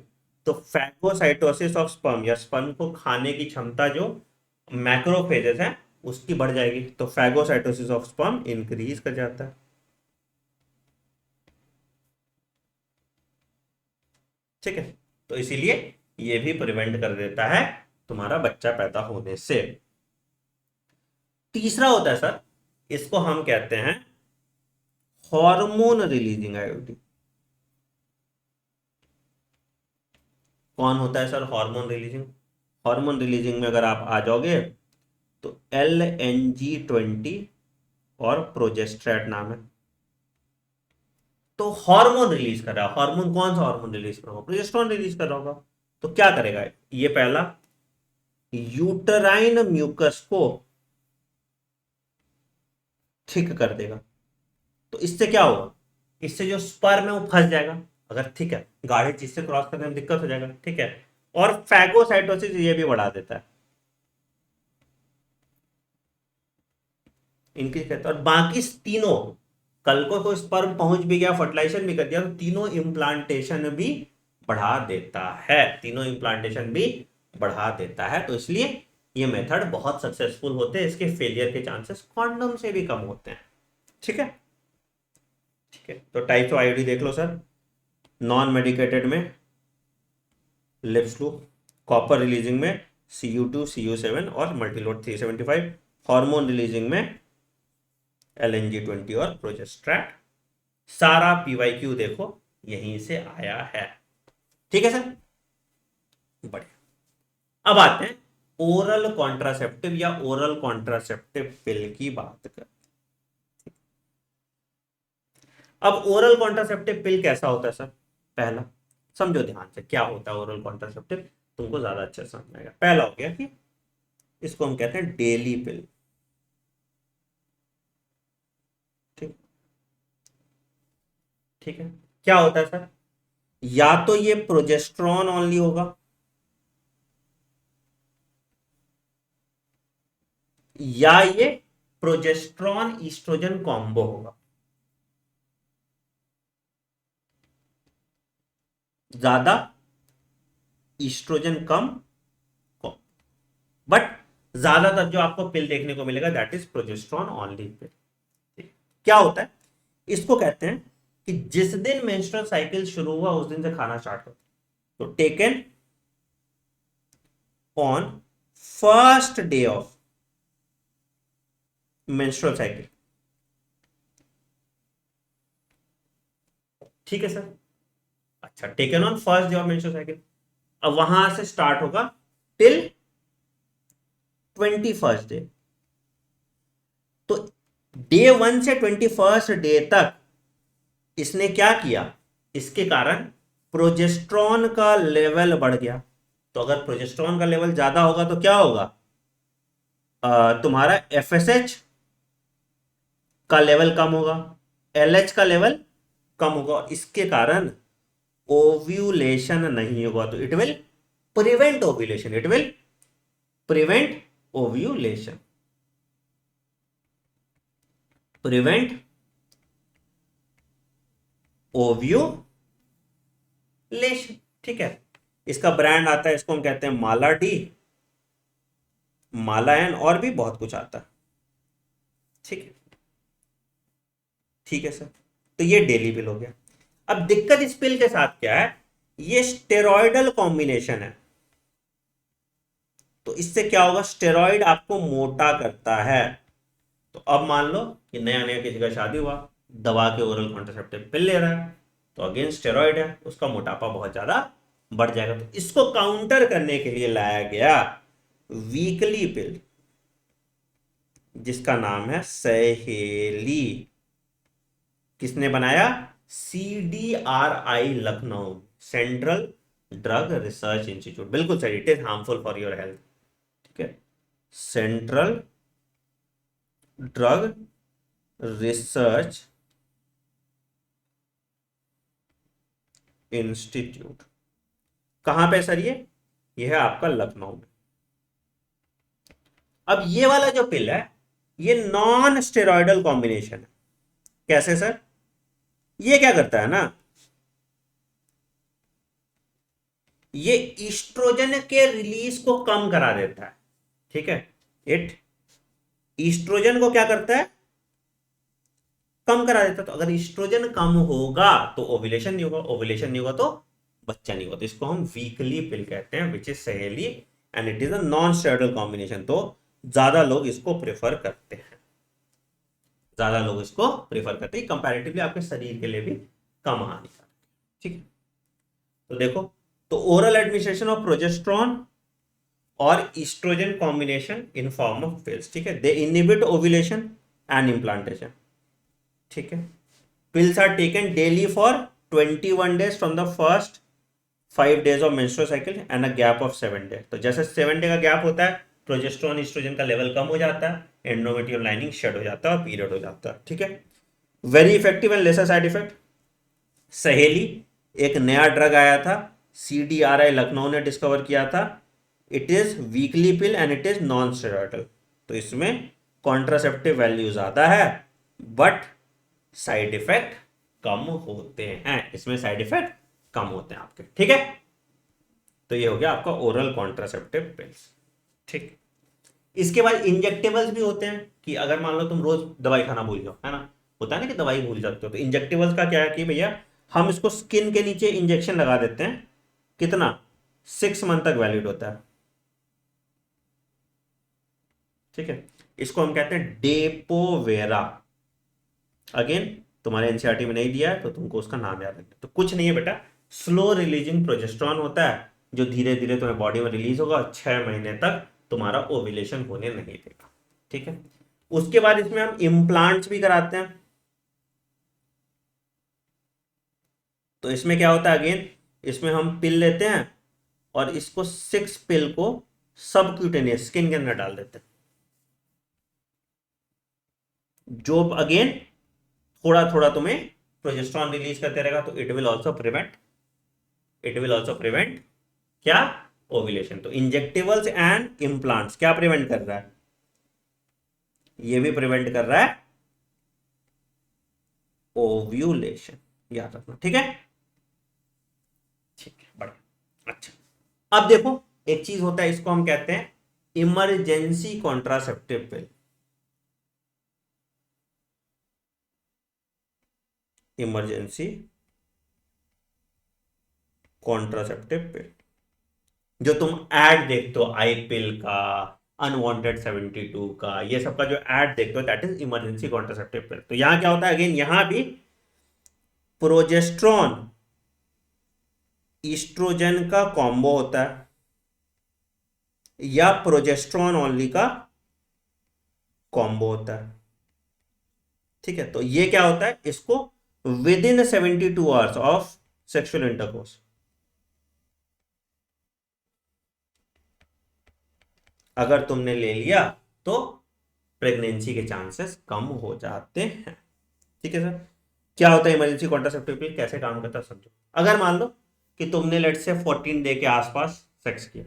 तो फैगोसाइटोसिस ऑफ स्पर्म या स्पर्म को खाने की क्षमता जो मैक्रोफेजेस है उसकी बढ़ जाएगी। तो फैगोसाइटोसिस ऑफ स्पर्म इंक्रीज कर जाता है। ठीक है, तो इसीलिए ये भी प्रिवेंट कर देता है तुम्हारा बच्चा पैदा होने से। तीसरा होता है सर, इसको हम कहते हैं हार्मोन रिलीजिंग आईओडी। कौन होता है sir hormone releasing? Hormone releasing में अगर आप आ जाओगे तो LNG20 और प्रोजेस्ट्रेट नाम है। तो हार्मोन रिलीज कर रहा है। हार्मोन कौन सा हार्मोन रिलीज कर रहा होगा? प्रोजेस्टेरोन रिलीज कर रहा होगा। तो क्या करेगा ये? पहला, यूटराइन म्यूकस को थिक कर देगा। तो इससे क्या होगा? इससे जो स्पर्म है वो फंस जाएगा। अगर ठीक है, गाढ़े चीज से क्रॉस करने में दिक्कत हो जाएगा। ठीक है, और फैगोसाइटोसिस ये भी बढ़ा देता है, इंक्रीज करता है। और बाकी तीनों, कल को कोई स्पर्म पहुंच भी गया, फर्टिलाइजेशन भी कर दिया, तो तीनों इम्प्लांटेशन भी बढ़ा देता है। तीनों इम्प्लांटेशन भी बढ़ा देता है। तो इसलिए ये मेथड बहुत सक्सेसफुल होते हैं। इसके फेलियर के चांसेस कॉन्डम से भी कम होते हैं। ठीक है, ठीक है, तो टाइप्स ऑफ आईओडी देख लो सर। नॉन मेडिकेटेड में लिप्स लूप, कॉपर रिलीजिंग में CU2 CU7 और मल्टीलोड 375, हार्मोन रिलीजिंग में LNG20 और प्रोजेस्ट्रेट। सारा PYQ देखो यहीं से आया है। ठीक है सर, बढ़िया। अब आते हैं ओरल कॉन्ट्रासेप्टिव या ओरल कॉन्ट्रासेप्टिव पिल की बात कर। अब ओरल कॉन्ट्रासेप्टिव पिल कैसा होता है सर? पहला समझो ध्यान से क्या होता है ओरल कॉन्ट्रासेप्टिव, तुमको ज्यादा अच्छे से समझ में आएगा। पहला हो गया कि इसको हम कहते हैं डेली पिल। ठीक, ठीक है। क्या होता है सर? या तो ये प्रोजेस्ट्रॉन ओनली होगा, या ये प्रोजेस्ट्रॉन ईस्ट्रोजन कॉम्बो होगा। ज्यादा ईस्ट्रोजन कम, बट ज्यादातर जो आपको पिल देखने को मिलेगा दैट इज प्रोजेस्ट्रॉन ओनली पिल। क्या होता है? इसको कहते हैं कि जिस दिन मेंस्ट्रुअल साइकिल शुरू हुआ उस दिन से खाना स्टार्ट होता है। तो taken on first day of menstrual cycle. ठीक है सर। अच्छा, taken on first day of menstrual cycle, अब वहां से स्टार्ट होगा टिल 21st डे। तो डे 1 से 21st डे तक इसने क्या किया? इसके कारण प्रोजेस्ट्रॉन का लेवल बढ़ गया। तो अगर प्रोजेस्ट्रॉन का लेवल ज्यादा होगा तो क्या होगा? तुम्हारा एफएसएच का लेवल कम होगा, एलएच का लेवल कम होगा, इसके कारण ओव्यूलेशन नहीं होगा। तो it will prevent ovulation, it will prevent ovulation, prevent ovulation. ठीक है। इसका ब्रांड आता है, इसको हम कहते हैं माला डी, माला एन, और भी बहुत कुछ आता है। ठीक है, ठीक है सर। तो ये डेली पिल हो गया। अब दिक्कत इस पिल के साथ क्या है? ये स्टेरॉयडल कॉम्बिनेशन है। तो इससे क्या होगा? स्टेरॉइड आपको मोटा करता है। तो अब मान लो कि नया नया किसी का शादी हुआ, दवा के ओरल कॉन्ट्रासेप्टिव पिल ले रहा है, तो अगेन स्टेरॉइड है, उसका मोटापा बहुत ज्यादा बढ़ जाएगा। तो इसको काउंटर करने के लिए लाया गया वीकली पिल, जिसका नाम है सहेली। किसने बनाया? CDRI Lucknow, central drug research institute. बिल्कुल सही, it is harmful for your health. ठीक है, सेंट्रल ड्रग रिसर्च इंस्टीट्यूट। कहां पे सर? ये है आपका लखनऊ में। अब ये वाला जो पिल है ये नॉन स्टेरॉयडल कॉम्बिनेशन है। कैसे सर? ये क्या करता है ना, ये ईस्ट्रोजन के रिलीज को कम करा देता है। ठीक है, इट ईस्ट्रोजन को क्या करता है? कम करा देता है। तो अगर ईस्ट्रोजन कम होगा तो ओव्यूलेशन नहीं होगा, ओव्यूलेशन नहीं होगा तो बच्चा नहीं होगा। तो इसको हम वीकली पिल कहते हैं, विच इज सहेली, and it is a non steroidal combination. तो ज्यादा लोग इसको प्रेफर करते हैं, ज्यादा लोग इसको प्रेफर करते हैं, कंपैरेटिवली आपके शरीर के लिए भी कम हानिकारक। ठीक है, तो देखो, तो ओरल एडमिनिस्ट्रेशन ऑफ प्रोजेस्ट्रॉन और oestrogen combination in form of pills. ठीक है, they inhibit ovulation and implantation. ठीक है, pills are taken daily for 21 days from the first 5 days of menstrual cycle and a gap of 7 day। तो जैसे 7 day का गैप होता है, प्रोजेस्ट्रॉन ईस्ट्रोजन का लेवल कम हो जाता है, एंडोमेट्रियम लाइनिंग शेड हो जाता है और पीरियड हो जाता है। ठीक है, very effective and lesser side effect. सहेली एक नया ड्रग आया था, CDRI लखनऊ ने डिस्कवर किया था। It is weekly pill and it is non steroidal. तो इसमें कॉन्ट्रासेप्टिव वैल्यू ज्यादा है, बट साइड इफेक्ट कम होते हैं। इसमें साइड इफेक्ट कम होते हैं आपके। ठीक है, तो ये हो गया आपका ओरल कॉन्ट्रासेप्टिव पिल्स। ठीक, इसके बाद इंजेक्टेबल्स भी होते हैं कि अगर मान लो तुम रोज दवाई खाना भूल जाओ, है ना, होता है ना कि दवाई भूल जाते हो, तो इंजेक्टेबल्स का क्या है कि भैया हम इसको स्किन के नीचे इंजेक्शन लगा देते हैं। कितना? 6 मंथ तक वैलिड होता है। ठीक है, इसको हम कहते हैं डेपोवेरा। अगेन तुम्हारे एनसीईआरटी में नहीं दिया है तो तुमको उसका नाम याद रखना। तो कुछ नहीं है बेटा, स्लो रिलीजिंग प्रोजेस्ट्रॉन होता है जो धीरे धीरे तुम्हारे बॉडी में रिलीज होगा, 6 महीने तक तुम्हारा ओव्यूलेशन होने नहीं देगा। ठीक है, उसके बाद इसमें हम इम्प्लांट्स भी कराते हैं। तो इसमें क्या होता है अगेन, इसमें हम पिल लेते हैं और इसको 6 पिल को सबक्यूटेनियस स्किन के अंदर डाल देते हैं, जो अगेन थोड़ा थोड़ा तुम्हें प्रोजेस्टेरॉन रिलीज करते रहेगा। तो इट विल ऑल्सो प्रिवेंट क्या, ओव्यूलेशन। तो इंजेक्टेबल्स एंड इम्प्लांट्स क्या प्रिवेंट कर रहा है, ये भी प्रिवेंट कर रहा है ओव्यूलेशन, याद रखना, ठीक है। ठीक है, बढ़िया। अच्छा, अब देखो एक चीज होता है, इसको हम कहते हैं इमरजेंसी कॉन्ट्रासेप्टिव पिल। इमरजेंसी कॉन्ट्रासेप्टिव पिल, जो तुम ऐड देखते हो आई पिल का, अनवांटेड 72 का, ये सब का जो ऐड देखते हो, दैट इज इमरजेंसी कॉन्ट्रासेप्टिव पिल। तो यहां क्या होता है अगेन, यहां भी प्रोजेस्ट्रॉन ईस्ट्रोजन का कॉम्बो होता है या प्रोजेस्ट्रॉन ओनली का कॉम्बो होता है, ठीक है। तो ये क्या होता है, इसको with in 72 hours of sexual intercourse अगर तुमने ले लिया तो प्रेगनेंसी के चांसेस कम हो जाते हैं, ठीक है सर। क्या होता है इमरजेंसी कॉन्ट्रासेप्टिव पिल, कैसे काम करता है समझो। अगर मान लो कि तुमने लेट से 14 डे के आसपास सेक्स किया,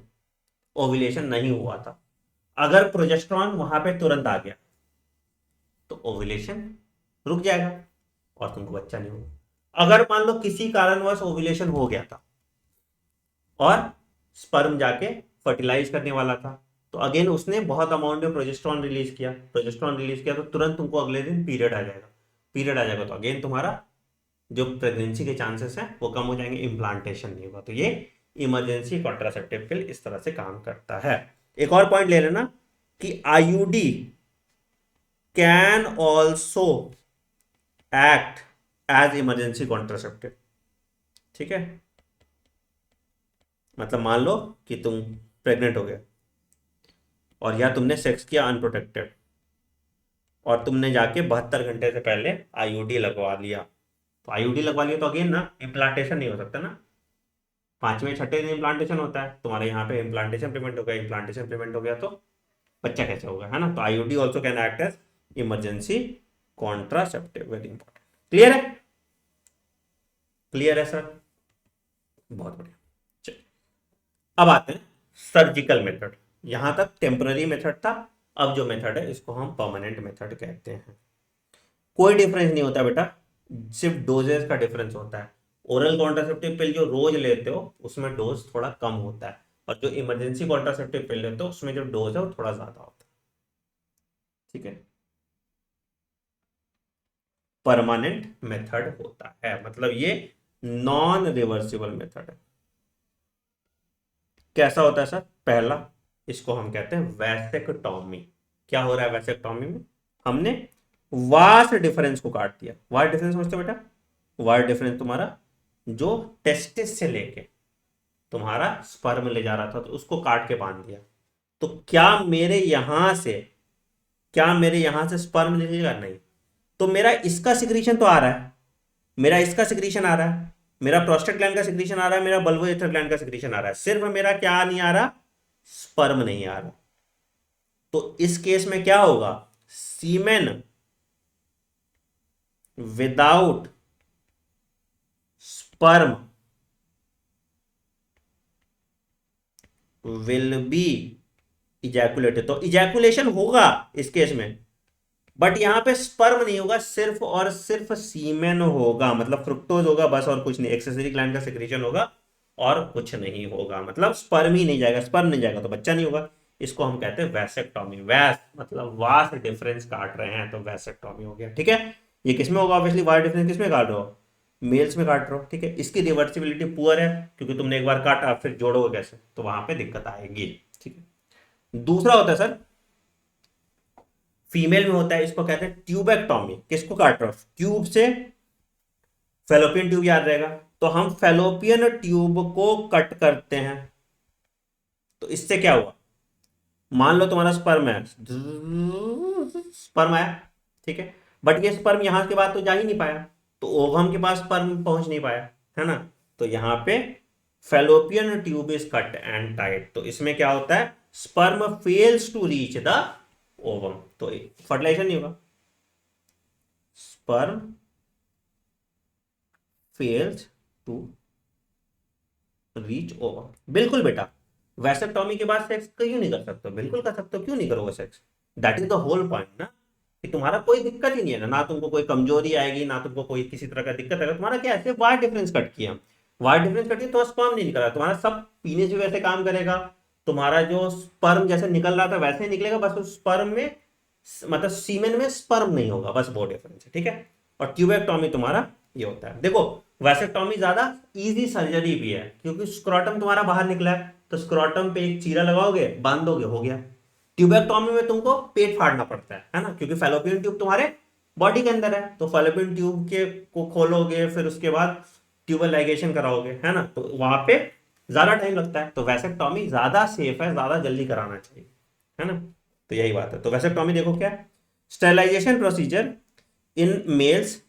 ओव्यूलेशन नहीं हुआ था, अगर प्रोजेस्टेरॉन वहां पे तुरंत आ गया तो ओव्यूलेशन रुक जाएगा और तुमको बच्चा नहीं होगा। अगर मान लो किसी कारणवश ओव्यूलेशन हो गया था और स्पर्म जाके फर्टिलाइज करने वाला था, तो अगेन उसने बहुत अमाउंट में प्रोजेस्टेरॉन रिलीज किया तो तुरंत तुमको अगले दिन पीरियड आ जाएगा तो अगेन तुम्हारा जो प्रेगनेंसी के चांसेस हैं वो कम हो जाएंगे, इम्प्लांटेशन नहीं होगा। तो ये इमरजेंसी कॉन्ट्रासेप्टिव पिल इस तरह से काम करता है। एक और पॉइंट ले लेना कि IUD can also act as emergency contraceptive, ठीक है। मतलब मान लो कि तुम प्रेग्नेंट हो गए और या तुमने सेक्स किया अनप्रोटेक्टेड और तुमने जाके 72 घंटे से पहले आईयूडी लगवा लिया, तो आईयूडी लगवा लिया तो अगेन ना इम्प्लांटेशन नहीं हो सकता ना, 5वें 6ठे दिन इम्प्लांटेशन होता है, तुम्हारे यहाँ पे इम्प्लांटेशन प्रिवेंट हो गया तो बच्चा कैसे होगा, है ना। तो IUD also can act as emergency contraceptive, very important. Clear है, क्लियर है सर, बहुत बढ़िया। चलिए अब आते हैं सर्जिकल मेथड। यहां तक टेम्पररी मेथड था, अब जो मेथड है इसको हम परमानेंट मेथड कहते हैं। कोई डिफरेंस नहीं होता बेटा, सिर्फ डोजेस का डिफरेंस होता है। ओरल कॉन्ट्रासेप्टिव पिल जो रोज लेते हो उसमें डोज थोड़ा कम होता है, और जो इमरजेंसी कॉन्ट्रासेप्टिव पिल लेते हो उसमें जो डोज है वो थोड़ा ज्यादा होता है, ठीक है। परमानेंट मेथड होता है, मतलब ये नॉन रिवर्सिबल मेथड है। कैसा होता है सर, पहला इसको हम कहते हैं वैसेक्टॉमी। क्या हो रहा है वैसेक्टॉमी में, हमने वास्ट डिफरेंस को काट दिया। वास्ट डिफरेंस समझते हो बेटा, वास्ट डिफरेंस तुम्हारा जो टेस्टिस से लेके तुम्हारा स्पर्म ले जा रहा था तो उसको काट के बांध दिया। तो क्या मेरे यहां से स्पर्म निकलेगा, नहीं। तो मेरा इसका सिक्रीशन तो आ रहा है, मेरा इसका सिक्रीशन आ रहा है, मेरा प्रोस्टेट ग्लैंड का सिक्रीशन आ रहा है, मेरा बल्बोइथर ग्लैंड का सिक्रीशन आ रहा है, सिर्फ मेरा क्या नहीं आ रहा, स्पर्म नहीं आ रहा। तो इस केस में क्या होगा, semen without sperm will be ejaculated. तो इजैकुलेशन होगा इस केस में, बट यहां पे स्पर्म नहीं होगा, सिर्फ और सिर्फ सीमेन होगा, मतलब फ्रुक्टोज होगा बस, और कुछ नहीं, एक्सेसरी ग्लैंड का सिक्रीशन होगा और कुछ नहीं होगा, मतलब स्पर्म ही नहीं जाएगा, स्पर्म नहीं जाएगा तो बच्चा नहीं होगा। इसको हम कहते हैं वैसेक्टॉमी। वैस मतलब वास्ट डिफरेंस काट रहे हैं तो वैसेक्टॉमी हो गया, ठीक है। ये किसमें होगा, ऑब्वियसली वास्ट डिफरेंस किसमें काट रहे हो, मेल्स में काट रहे हो, ठीक है। इसकी रिवर्सिबिलिटी पुअर है क्योंकि तुमने एक बार काटा फिर जोड़ोगे कैसे, तो वहां पे दिक्कत आएगी, ठीक है। दूसरा होता है सर, फीमेल में होता है, इसको कहते हैं ट्यूबेक्टॉमी। किसको काट रहे हो, ट्यूब से, फेलोपियन ट्यूब याद रहेगा, तो हम फेलोपियन ट्यूब को कट करते हैं। तो इससे क्या हुआ, मान लो तुम्हारा स्पर्म है, स्पर्म आया, ठीक है, बट ये स्पर्म यहां के बाद तो जा ही नहीं पाया, तो ओवम के पास स्पर्म पहुंच नहीं पाया, है ना। तो यहाँ पे fallopian tube is cut and tight, तो इसमें क्या होता है, sperm fails to reach the ovum, तो फर्टिलाइजेशन नहीं होगा, sperm fails to reach ovum. बिल्कुल बेटा, वैसेक्टॉमी के बाद सेक्स क्यों नहीं कर सकते हो, बिल्कुल कर सकते हो, क्यों नहीं करोगे sex, that is the whole point ना, कि तुम्हारा कोई दिक्कत ही नहीं है ना तुमको कोई कमजोरी आएगी, ना तुमको कोई किसी तरह का दिक्कत आएगा, तुम्हारा क्या है, वायर डिफरेंस कट किया, वायर डिफरेंस कट किया तो स्पर्म नहीं निकला, तुम्हारा सब पीने से वैसे काम करेगा, तुम्हारा जो स्पर्म जैसे निकल रहा था वैसे ही निकलेगा, बस उस स्पर्म में मतलब सीमेन में स्पर्म नहीं होगा, बस वो डिफरेंस है, ठीक है। और ट्यूबेक्टोमी तुम्हारा ये होता है। देखो वैसेक्टोमी ज्यादा इजी सर्जरी भी है, क्योंकि स्क्रोटम तुम्हारा बाहर निकला है, तो स्क्रोटम पे एक चीरा लगाओगे, बांध दोगे, हो गया। ट्यूबेक्टोमी में तुमको पेट फाड़ना पड़ता है ना, क्योंकि फैलोपियन ट्यूब तुम्हारे बॉडी के अंदर है, तो फैलोपियन ट्यूब के को खोलोगे, फिर उसके बाद ट्यूबल लाइगेशन कराओगे, है ना, तो वहां पे ज्यादा टाइम लगता है, तो वैसेक्टोमी ज्यादा सेफ है, ज्यादा जल्दी कराना चाहिए, है ना। तो यही बात है। तो वैसेक्टोमी देखो क्या, sterilisation procedure in males,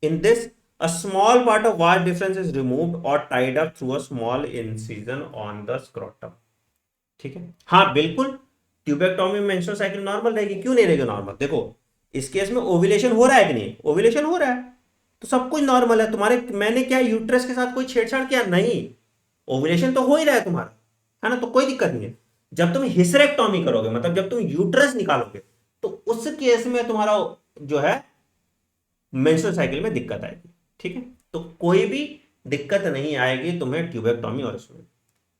in this a small part of wire difference is removed or tied up through a small incision on the scrotum, ठीक है। हाँ बिल्कुल, ट्यूबेक्टोमी में मेंस्ट्रुअल साइकिल नॉर्मल रहेगी, क्यों नहीं रहेगी नॉर्मल, देखो इस केस में ओव्यूलेशन हो रहा है कि नहीं, ओव्यूलेशन हो रहा है, तो सब कुछ नॉर्मल है तुम्हारे, मैंने क्या यूट्रस के साथ कोई छेड़छाड़ किया, नहीं, ओव्यूलेशन तो हो ही रहा है तुम्हारा, है ना, तो कोई दिक्कत नहीं है। जब तुम हिस्टेरेक्टोमी करोगे, मतलब जब तुम यूट्रस निकालोगे, तो उस केस में तुम्हारा जो है मेंस्ट्रुअल साइकिल में दिक्कत आएगी, ठीक है। तो कोई भी दिक्कत नहीं आएगी तुम्हें ट्यूबेक्टोमी और इसमें,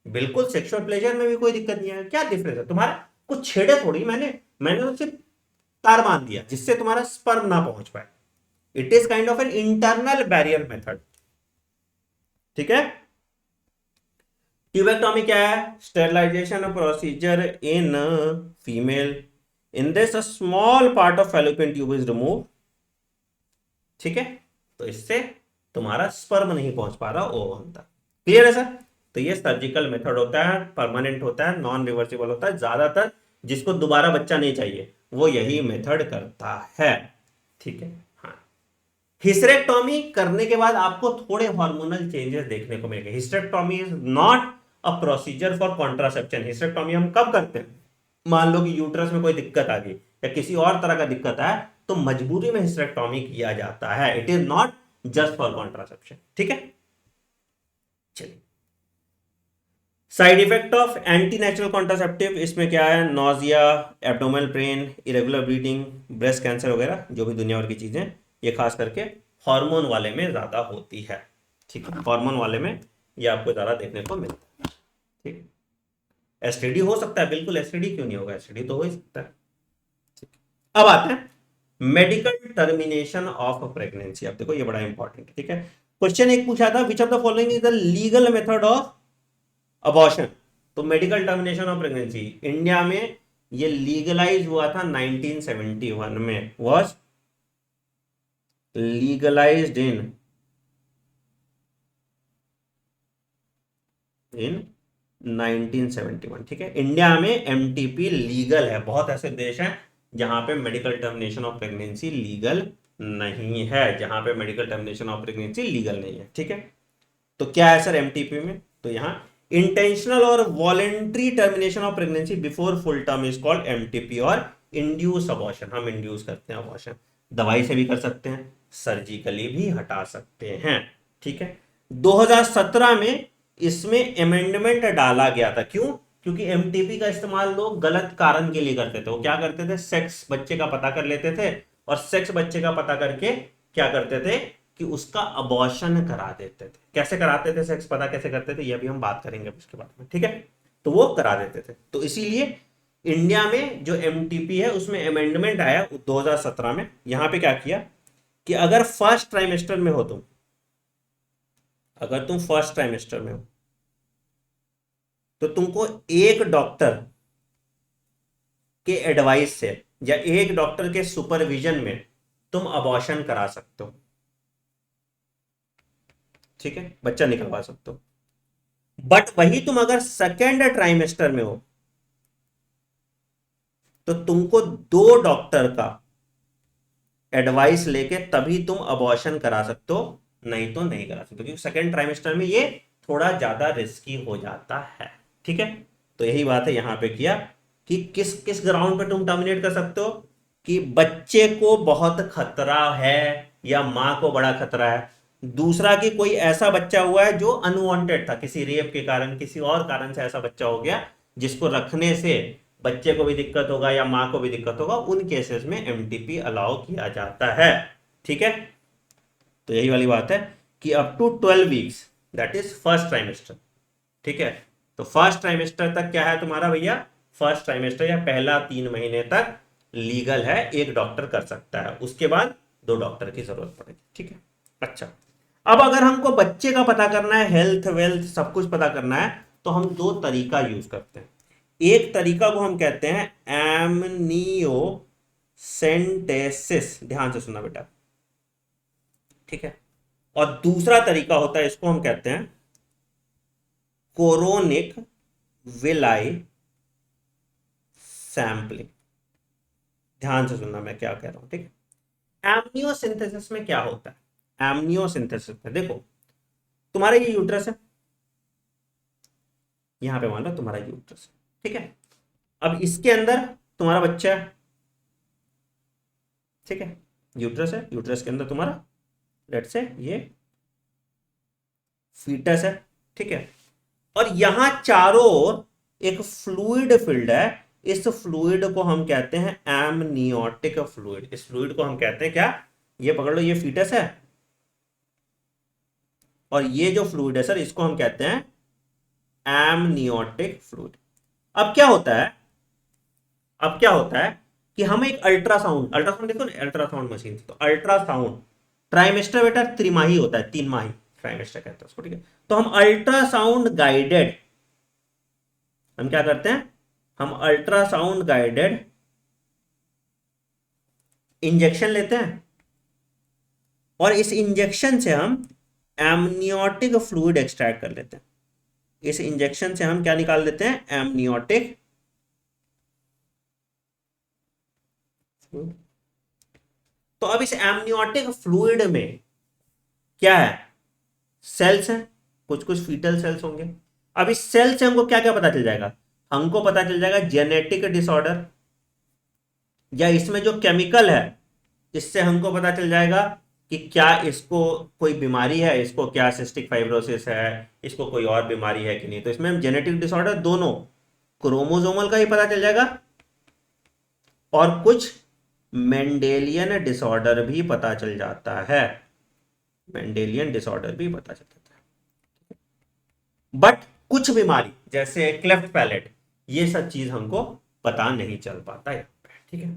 बिल्कुल सेक्सुअल प्लेजर में भी कोई दिक्कत नहीं आएगी। क्या डिफरेंस है तुम्हारा, कुछ छेड़े थोड़ी, मैंने तो सिर्फ तार बांध दिया जिससे तुम्हारा स्पर्म ना पहुंच पाए, it is kind of an internal barrier method, ठीक है। ट्यूबेक्टोमी क्या है, sterilisation procedure in female, in this a small part of fallopian tube is remove, ठीक है, तो इससे तुम्हारा स्पर्म नहीं पहुंच पा रहा ओवम तक, क्लियर है सर। तो ये सर्जिकल मेथड होता है, परमानेंट होता है, नॉन रिवर्सिबल होता है, ज्यादातर जिसको दोबारा बच्चा नहीं चाहिए वो यही मेथड करता है, ठीक है। हाँ, हिस्टेरेक्टोमी करने के बाद आपको थोड़े हार्मोनल चेंजेस देखने को मिलेंगे। Hysterectomy is not a procedure for contraception. Hysterectomy हम कब करते हैं, मान लो कि यूट्रस में कोई दिक्कत आ गई या किसी और तरह का दिक्कत है, तो मजबूरी में हिस्टेरेक्टोमी किया जाता है, it is not just for contraception, ठीक है। चलिए, side effect of anti natural contraceptive, इसमें क्या है, nausea, abdominal pain, irregular bleeding, breast cancer वगैरह, जो भी दुनिया भर की चीजें, ये खास करके हार्मोन वाले में ज्यादा होती है, ठीक है, हार्मोन वाले में ये आपको ज्यादा देखने को मिलता है, ठीक। एसटीडी हो सकता है, बिल्कुल, एसटीडी क्यों नहीं होगा, एसटीडी तो हो ही सकता है, ठीक। अब आते हैं मेडिकल टर्मिनेशन ऑफ प्रेगनेंसी। अब देखो ये बड़ा इंपॉर्टेंट है, ठीक है। क्वेश्चन एक पूछा था, which of the following is the legal method of abortion, तो medical termination of pregnancy India में ये लीगलाइज हुआ था 1971 में, वाज लीगलाइज्ड इन 1971, ठीक है। इंडिया में एमटीपी लीगल है, बहुत ऐसे देश हैं जहां पे medical termination of pregnancy legal नहीं है, जहां पे medical termination of pregnancy legal नहीं है, ठीक है। तो क्या है सर एमटीपी में, तो यहां इंटेंशनल और voluntary termination of pregnancy before full term is called MTP, और इंड्यूस अबॉर्शन, हम इंड्यूस करते हैं अबॉर्शन, दवाई से भी कर सकते हैं, सर्जिकली भी हटा सकते हैं, ठीक है। 2017 में इसमें अमेंडमेंट डाला गया था, क्यों, क्योंकि एमटीपी का इस्तेमाल लोग गलत कारण के लिए करते थे। वो क्या करते थे, सेक्स बच्चे का पता कर लेते थे, और सेक्स बच्चे का पता करके क्या करते थे कि उसका अबॉर्शन करा देते थे। कैसे कराते थे, सेक्स पता कैसे करते थे, ये भी हम बात करेंगे उसके बाद में, ठीक है। तो वो करा देते थे, तो इसीलिए इंडिया में जो एमटीपी है उसमें अमेंडमेंट आया 2017 में। यहां पे क्या किया कि अगर फर्स्ट ट्राइमेस्टर में हो तुम, अगर तुम फर्स्ट ट्राइमेस्टर में हो, तो तुमको एक डॉक्टर के एडवाइस से या एक डॉक्टर के सुपरविजन में तुम अबॉर्शन करा सकते हो, ठीक है, बच्चा निकलवा सकते हो। बट वही तुम अगर सेकेंड ट्राइमेस्टर में हो, तो तुमको दो डॉक्टर का एडवाइस लेके तभी तुम अबॉर्शन करा सकते हो, नहीं तो नहीं करा सकते, क्योंकि सेकेंड ट्राइमेस्टर में ये थोड़ा ज्यादा रिस्की हो जाता है। ठीक है, तो यही बात है यहाँ पे किया कि किस किस ग्राउंड पे तुम टर्मिनेट कर सकते हो, कि बच्चे को बहुत खतरा है या माँ को बड़ा खतरा है। दूसरा कि कोई ऐसा बच्चा हुआ है जो अनवांटेड था, किसी रेप के कारण किसी और कारण से ऐसा बच्चा हो गया जिसको रखने से बच्चे को भी दिक्कत होगा या माँ को भी दिक्कत होगा, उन केसेस में एमटीपी अलाउ किया जाता है। ठीक है, तो यही वाली बात है कि up to 12 weeks, that is first trimester. ठीक है, तो फर्स्ट ट्राइमेस्टर तक क्या है तुम्हारा भैया, फर्स्ट ट्राइमेस्टर या पहला 3 महीने तक लीगल है, एक डॉक्टर कर सकता है, उसके बाद 2 डॉक्टर की जरूरत पड़ेगी। ठीक है, अच्छा, अब अगर हमको बच्चे का पता करना है, हेल्थ वेल्थ सब कुछ पता करना है, तो हम 2 तरीका यूज करते हैं। एक तरीका को हम कहते हैं एमनियोसेंटेसिस, ध्यान से सुनना बेटा। ठीक है, और दूसरा तरीका होता है, इसको हम कहते हैं कोरोनिक विलाई सैंपलिंग। ध्यान से सुनना मैं क्या कह रहा हूं। ठीक है, एमनियोसिंथेसिस में क्या होता है, एमनियोसिंथेसिस में देखो, तुम्हारा ये यूट्रस है, यहां पे मान लो तुम्हारा यूट्रस है। ठीक है, अब इसके अंदर तुम्हारा बच्चा है। ठीक है, यूट्रस है, यूट्रस के अंदर तुम्हारा लेट्स से ये फीटस है। ठीक है, और यहां चारों ओर एक फ्लूइड फील्ड है, इस फ्लूइड को हम कहते हैं एमनियोटिक फ्लूइड। इस फ्लूइड को हम कहते हैं क्या, ये पकड़ लो, ये फीटस है और ये जो फ्लूइड है सर, इसको हम कहते हैं एमनियोटिक फ्लूइड। अब क्या होता है, अब क्या होता है कि हम एक अल्ट्रासाउंड, अल्ट्रासाउंड देखो ना, अल्ट्रासाउंड मशीन, तो अल्ट्रासाउंड ट्राइमेस्टर बेटा त्रिमाही होता है, 3 माही ट्राइमेस्टर कहते हैं उसको। ठीक है, तो हम अल्ट्रासाउंड गाइडेड, हम क्या करते हैं, हम अल्ट्रासाउंड गाइडेड इंजेक्शन लेते हैं और इस इंजेक्शन से हम एमनियोटिक फ्लूइड एक्सट्रैक्ट कर लेते हैं। इस इंजेक्शन से हम क्या निकाल लेते हैं, एमनियोटिक फ्लूइड। तो अब इस एमनियोटिक फ्लूइड में क्या है, सेल्स हैं, कुछ कुछ फीटल सेल्स होंगे। अब इस सेल से हमको क्या क्या पता चल जाएगा, हमको पता चल जाएगा जेनेटिक डिसऑर्डर, या इसमें जो केमिकल है इससे हमको पता चल जाएगा कि क्या इसको कोई बीमारी है, इसको क्या सिस्टिक फाइब्रोसिस है, इसको कोई और बीमारी है कि नहीं। तो इसमें हम जेनेटिक डिसऑर्डर दोनों क्रोमोसोमल का ही पता चल जाएगा और कुछ मेंडेलियन डिसऑर्डर भी पता चल जाता है, मेंडेलियन डिसऑर्डर भी पता चल जाता है। बट कुछ बीमारी जैसे क्लेफ्ट पैलेट, ये सब चीज हमको पता नहीं चल पाता है। ठीक है,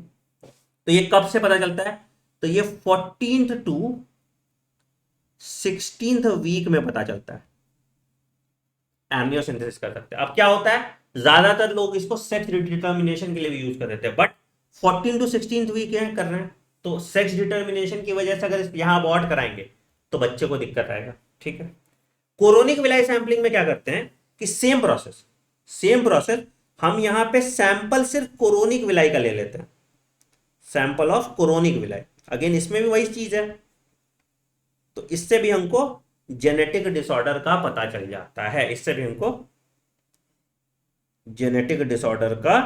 तो ये कब से पता चलता है, तो ये 14th to 16th वीक में पता चलता है, एमनियोसिंथेसिस कर सकते हैं। अब क्या होता है, ज्यादातर लोग इसको सेक्स डिटर्मिनेशन के लिए भी यूज कर देते हैं, बट 14 to 16th वीक है कर रहे हैं, तो सेक्स डिटर्मिनेशन की वजह से अगर यहां अबॉर्ट कराएंगे तो बच्चे को दिक्कत आएगा। ठीक है, कोरोनिक विलाई सैंपलिंग में क्या करते हैं कि सेम प्रोसेस, सेम प्रोसेस, हम यहां पे सैंपल सिर्फ कोरोनिक विलाई का ले लेते हैं, sample of chorionic villi. Again इसमें भी वही चीज है, तो इससे भी हमको जेनेटिक डिसऑर्डर का पता चल जाता है, इससे भी हमको जेनेटिक डिसऑर्डर का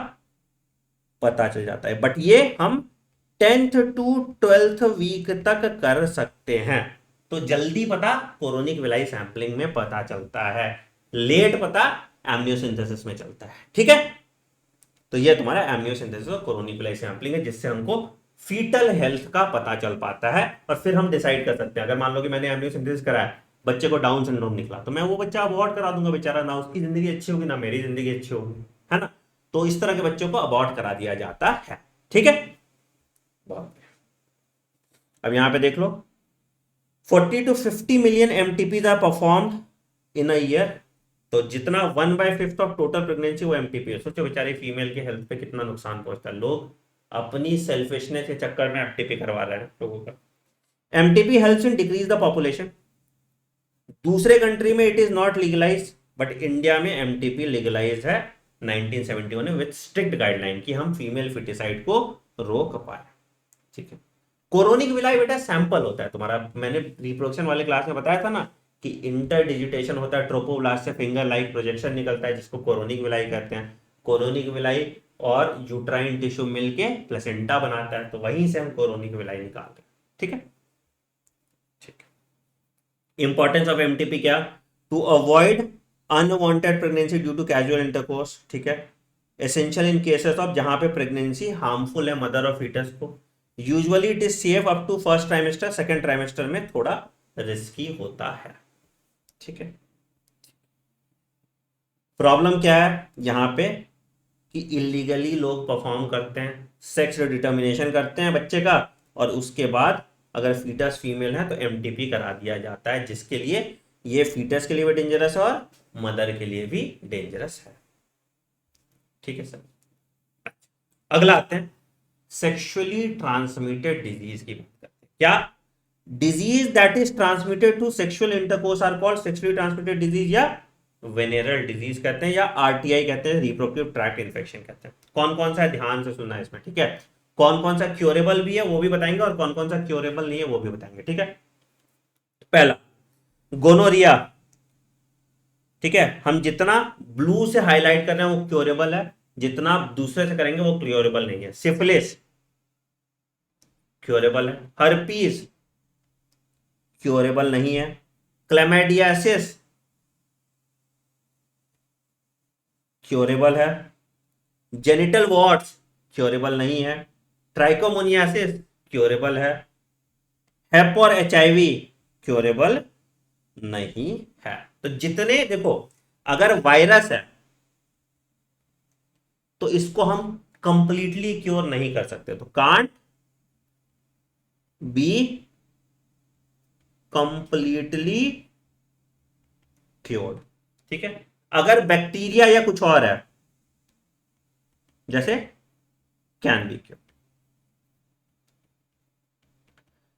पता चल जाता है। बट ये हम 10th to 12th वीक तक कर सकते हैं। तो जल्दी पता कोरोनिक विलाई सैंपलिंग में पता चलता है, लेट पता एमनियोसिंथेसिस में चलता है। ठीक है, तो ये तुम्हारा एमनियोसिंथेसिस और कोरोनिक विलाई सैंपलिंग है, जिससे हमको फीटल हेल्थ का पता चल पाता है और फिर हम डिसाइड कर सकते हैं। अगर मान लो कि मैंने एमनियोसिंथेसिस कराया, बच्चे को डाउन सिंड्रोम निकला, तो मैं वो बच्चा अबॉर्ट करा दूंगा बेचारा, ना उसकी जिंदगी अच्छी होगी ना मेरी जिंदगी अच्छी होगी, है ना। तो इस तरह के बच्चों को अबॉर्ट करा दिया जाता है। ठीक है, अब यहां पे देख लो, 40 to 50 million MTPs are performed in a year. तो जितना 1/5 ऑफ टोटल प्रेगनेंसी वो एमटीपी है। सोचो बेचारी फीमेल के हेल्थ पे कितना नुकसान पहुंचता है, लोग अपनी सेल्फिशनेस के चक्कर में एमटीपी करवा रहे हैं लोगों का। MTP helps in decrease the population. दूसरे कंट्री में it is not legalise, but India में एमटीपी लीगलाइज है 1971 में विद स्ट्रिक्ट गाइडलाइन कि हम फीमेल फिटिसाइड को रोक पाए। ठीक है, कोरोनिक विलाई बेटा सैंपल होता है तुम्हारा, मैंने रिप्रोडक्शन वाले क्लास में बताया था ना कि इंटरडिजिटेशन होता है, ट्रोपोब्लास्ट से फिंगर लाइक प्रोजेक्शन निकलता है जिसको कोरोनिक विलाई कहते हैं। कोरोनिक विलाई और यूट्राइन टिश्यू मिलके प्लेसेंटा बनाता है, तो वहीं से हम कोरोनिक विलाई निकालते हैं। ठीक है, ठीक है। इंपॉर्टेंस ऑफ एमटीपी क्या, to avoid unwanted pregnancy due to casual intercourse. ठीक है, एसेंशियल इन केसेस ऑफ जहां पे प्रेगनेंसी हार्मफुल है मदर और फीटस को। Usually it is safe up to first trimester, second trimester में थोड़ा रिस्की होता है। ठीक है, प्रॉब्लम क्या है यहां पे कि इलीगली लोग परफॉर्म करते हैं, सेक्स डिटर्मिनेशन करते हैं बच्चे का, और उसके बाद अगर फीटस फीमेल है तो एमटीपी करा दिया जाता है, जिसके लिए ये फीटस के लिए भी डेंजरस है और मदर के लिए भी डेंजरस है। ठीक है सर, अगला आते हैं सेक्सुअली ट्रांसमिटेड डिजीज की बात करते हैं। क्या, disease that is transmitted through sexual intercourse are called sexually transmitted disease, या वेनेरल डिजीज कहते हैं, या आरटीआई कहते हैं, रिप्रोडक्टिव ट्रैक्ट इन्फेक्शन कहते हैं। कौन कौन सा है ध्यान से सुनना है इसमें। ठीक है, कौन कौन सा क्योरेबल भी है वो भी बताएंगे, और कौन कौन सा क्योरेबल नहीं है वो भी बताएंगे। ठीक है, पहला गोनोरिया। ठीक है, हम जितना ब्लू से हाईलाइट कर रहे हैं वो क्योरेबल है, जितना आप दूसरे से करेंगे वो क्योरेबल नहीं है। सिफिलिस क्योरेबल है, हर्पीज क्योरेबल नहीं है, क्लेमाइडियासिस क्योरेबल है, जेनिटल वॉर्ट्स क्योरेबल नहीं है, ट्राइकोमोनियासिस क्योरेबल है, हेप और एचआईवी क्योरेबल नहीं है। तो जितने देखो, अगर वायरस है तो इसको हम कंप्लीटली क्योर नहीं कर सकते, तो कांट बी कंप्लीटली क्योर्ड। ठीक है, अगर बैक्टीरिया या कुछ और है जैसे can be cured.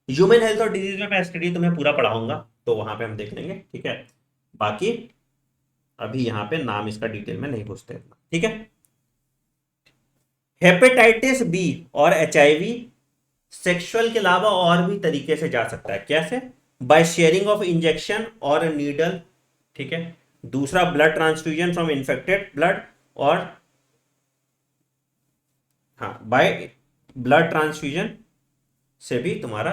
Human health और डिजीज में मैं एसटीडी तुम्हें पूरा पढ़ाऊंगा, तो वहां पे हम देख लेंगे। ठीक है, बाकी अभी यहां पे नाम इसका डिटेल में नहीं पूछते इतना। ठीक है, हेपेटाइटिस बी और एचआईवी सेक्सुअल के अलावा और भी तरीके से जा सकता है। कैसे, बाय शेयरिंग ऑफ इंजेक्शन और नीडल। ठीक है, दूसरा blood transfusion from infected blood, और हाँ बाय ब्लड ट्रांसफ्यूजन से भी तुम्हारा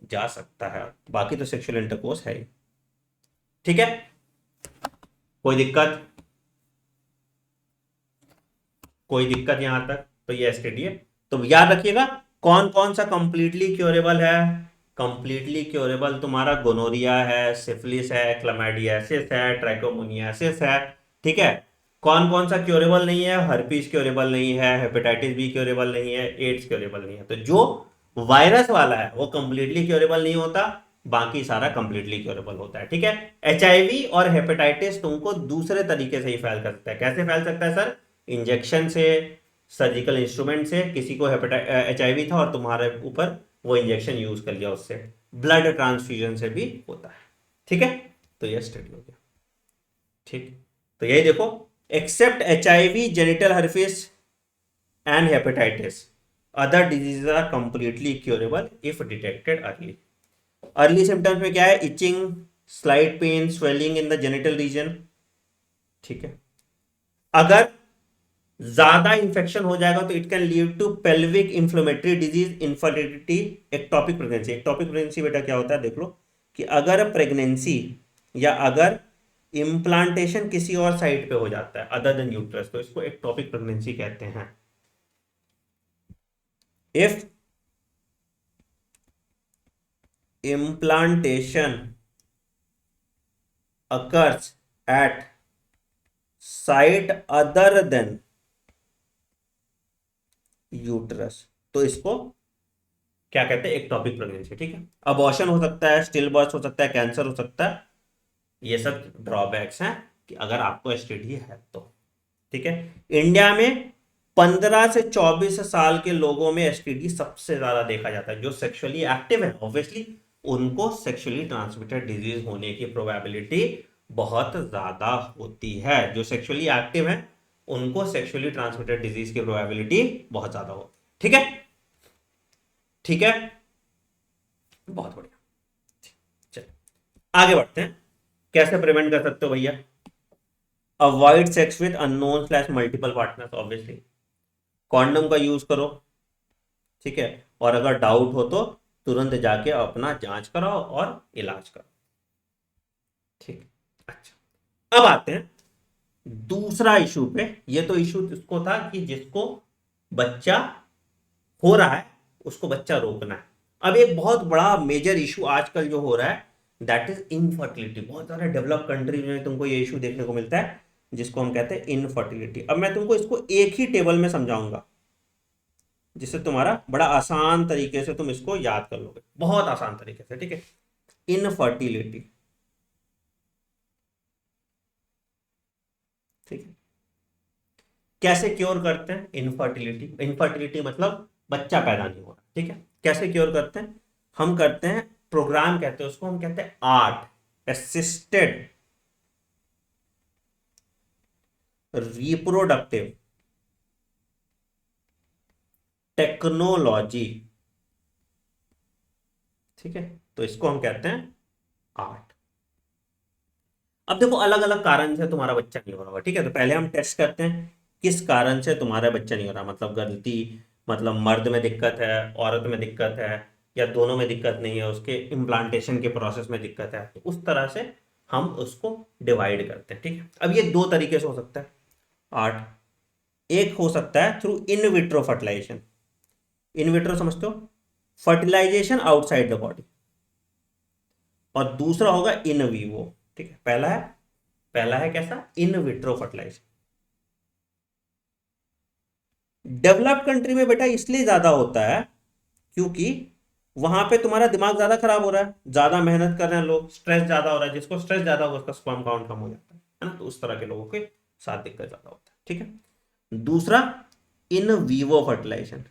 जा सकता है, बाकी तो सेक्सुअल इंटरकोर्स है ही। ठीक है, कोई दिक्कत, कोई दिक्कत यहां तक, तो ये एसटीडी है। तो याद रखिएगा कौन कौन सा कंप्लीटली क्योरेबल है। कंप्लीटली क्योरेबल तुम्हारा गोनोरिया है, सिफिलिस है, क्लैमाइडियासिस है, ट्राइकोमोनियासिस है। ठीक है, कौन कौन सा क्योरेबल नहीं है, हर्पीस क्योरेबल नहीं है, हेपेटाइटिस बी क्योरेबल नहीं है, एड्स क्योरेबल नहीं है। तो जो वायरस वाला है वो कंप्लीटली क्योरेबल नहीं होता, बाकी सारा कंप्लीटली क्योरेबल होता है। ठीक है, एचआईवी और हेपेटाइटिस तुमको दूसरे तरीके से ही फैल कर सकता है। कैसे फैल सकता है सर, इंजेक्शन से, सर्जिकल इंस्ट्रूमेंट से। किसी को एचआईवी था और तुम्हारे ऊपर वो इंजेक्शन यूज कर लिया, उससे ब्लड ट्रांसफ्यूजन से भी होता है। ठीक है, तो ये स्टडी हो गया। ठीक, तो यही देखो, except HIV, genital herpes and hepatitis, other disease are completely curable if detected early. Early symptoms में क्या है, itching, slight pain, swelling in the genital region. ठीक है, अगर ज्यादा इंफेक्शन हो जाएगा तो it can lead to pelvic inflammatory disease, infertility, ectopic pregnancy. Ectopic pregnancy बेटा क्या होता है देख लो, कि अगर प्रेगनेंसी या अगर इम्प्लांटेशन किसी और साइड पे हो जाता है अदर देन यूट्रस, तो इसको एक्टोपिक प्रेगनेंसी कहते हैं। If implantation occurs at site other than uterus, तो इसको क्या कहते हैं, एक्टोपिक प्रेगनेंसी। ठीक है, अबॉर्शन हो सकता है, स्टिल बर्थ हो सकता है, कैंसर हो सकता है, ये सब ड्रॉबैक्स हैं कि अगर आपको एसटीडी है तो। ठीक है, इंडिया में 15 से 24 साल के लोगों में एसटीडी सबसे ज्यादा देखा जाता है। जो सेक्सुअली एक्टिव है ऑब्वियसली उनको सेक्सुअली ट्रांसमिटेड डिजीज होने की प्रोबेबिलिटी बहुत ज्यादा होती है। जो सेक्सुअली एक्टिव है उनको सेक्सुअली ट्रांसमिटेड डिजीज की प्रोबेबिलिटी बहुत ज्यादा होती है। ठीक है, ठीक है, बहुत बढ़िया। चलो आगे बढ़ते हैं। कैसे प्रिवेंट कर सकते हो भैया? Avoid sex with unknown slash multiple partners, obviously condom का यूज करो, ठीक है, और अगर डाउट हो तो तुरंत जाके अपना जांच कराओ और इलाज करो, ठीक। अच्छा, अब आते हैं दूसरा इशू पे। ये तो इशू उसको था कि जिसको बच्चा हो रहा है उसको बच्चा रोकना है। अब एक बहुत बड़ा मेजर इशू आजकल जो हो रहा है दैट इज इनफर्टिलिटी। बहुत सारे डेवलप कंट्रीज में तुमको ये इशू देखने को मिलता है जिसको हम कहते हैं इनफर्टिलिटी। अब मैं तुमको इसको एक ही टेबल में समझाऊंगा जिससे तुम्हारा बड़ा आसान तरीके से तुम इसको याद कर लोगे, बहुत आसान तरीके से, ठीक है। इनफर्टिलिटी, ठीक है, कैसे क्योर करते हैं इनफर्टिलिटी? इनफर्टिलिटी मतलब बच्चा पैदा नहीं हो रहा, ठीक है। कैसे क्योर करते हैं? हम करते हैं प्रोग्राम, कहते हैं उसको, हम कहते हैं आर्ट असिस्टेड रिप्रोडक्टिव टेक्नोलॉजी, ठीक है। तो इसको हम कहते हैं आर्ट। अब देखो अलग अलग कारण से तुम्हारा बच्चा नहीं हो रहा होगा, ठीक है। तो पहले हम टेस्ट करते हैं किस कारण से तुम्हारा बच्चा नहीं हो रहा, मतलब गलती, मतलब मर्द में दिक्कत है, औरत में दिक्कत है, या दोनों में दिक्कत नहीं है, उसके इम्प्लांटेशन के प्रोसेस में दिक्कत है। तो उस तरह से हम उसको डिवाइड करते हैं, ठीक है। अब ये दो तरीके से हो सकता है आर्ट। एक हो सकता है through in vitro fertilisation. In vitro समझते हो? Fertilisation outside the body. और दूसरा होगा इन वीवो, ठीक है। पहला है कैसा? In vitro fertilisation. Developed country में बेटा इसलिए ज्यादा होता है क्योंकि वहां पे तुम्हारा दिमाग ज्यादा खराब हो रहा है, ज्यादा मेहनत कर रहे हैं लोग, स्ट्रेस ज्यादा हो रहा है। जिसको स्ट्रेस ज्यादा होगा उसका स्पर्म काउंट कम हो जाता है ना। तो उस तरह के लोगों के साथ दिक्कत ज्यादा होता है, ठीक है। दूसरा इन वीवो फर्टिलाइजेशन।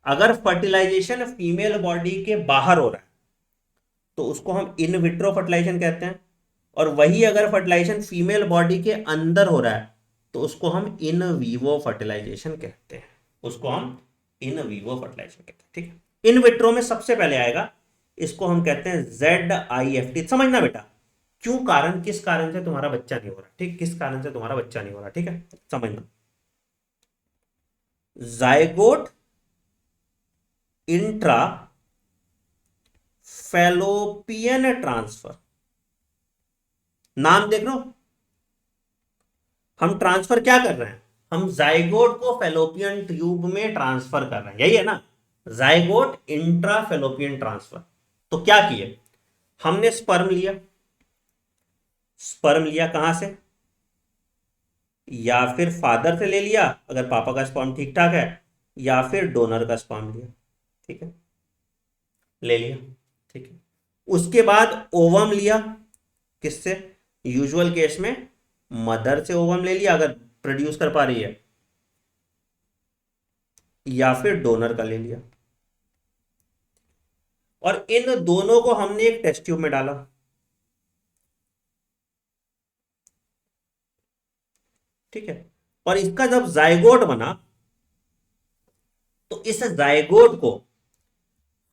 अगर फर्टिलाइजेशन फीमेल बॉडी के बाहर हो रहा है तो उसको हम इन विट्रो फर्टिलाइजेशन कहते हैं। और वही अगर फर्टिलाइजेशन फीमेल बॉडी के अंदर हो रहा है तो उसको हम इन वीवो फर्टिलाइजेशन कहते हैं। उसको हम इन वीवो फर्टिलाइजेशन कहते हैं, ठीक है। इन विट्रो में सबसे पहले आएगा, इसको हम कहते हैं ZIFT। समझना बेटा क्यों, कारण, किस कारण से तुम्हारा बच्चा नहीं हो रहा, ठीक, किस कारण से तुम्हारा बच्चा नहीं हो रहा, ठीक है, समझना। Zygote intra fallopian transfer. नाम देख लो, हम ट्रांसफर क्या कर रहे हैं? हम जाइगोट को फैलोपियन ट्यूब में ट्रांसफर कर रहे हैं, यही है ना, जाइगोट इंट्रा फैलोपियन ट्रांसफर। तो क्या किए? हमने स्पर्म लिया। स्पर्म लिया कहां से? या फिर फादर से ले लिया अगर पापा का स्पर्म ठीक ठाक है, या फिर डोनर का स्पर्म लिया, ठीक है, ले लिया, ठीक है। उसके बाद ओवम लिया, किससे? यूजुअल केस में मदर से ओवम ले लिया अगर प्रोड्यूस कर पा रही है, या फिर डोनर का ले लिया। और इन दोनों को हमने एक टेस्ट ट्यूब में डाला, ठीक है। और इसका जब जायगोट बना तो इस जायगोट को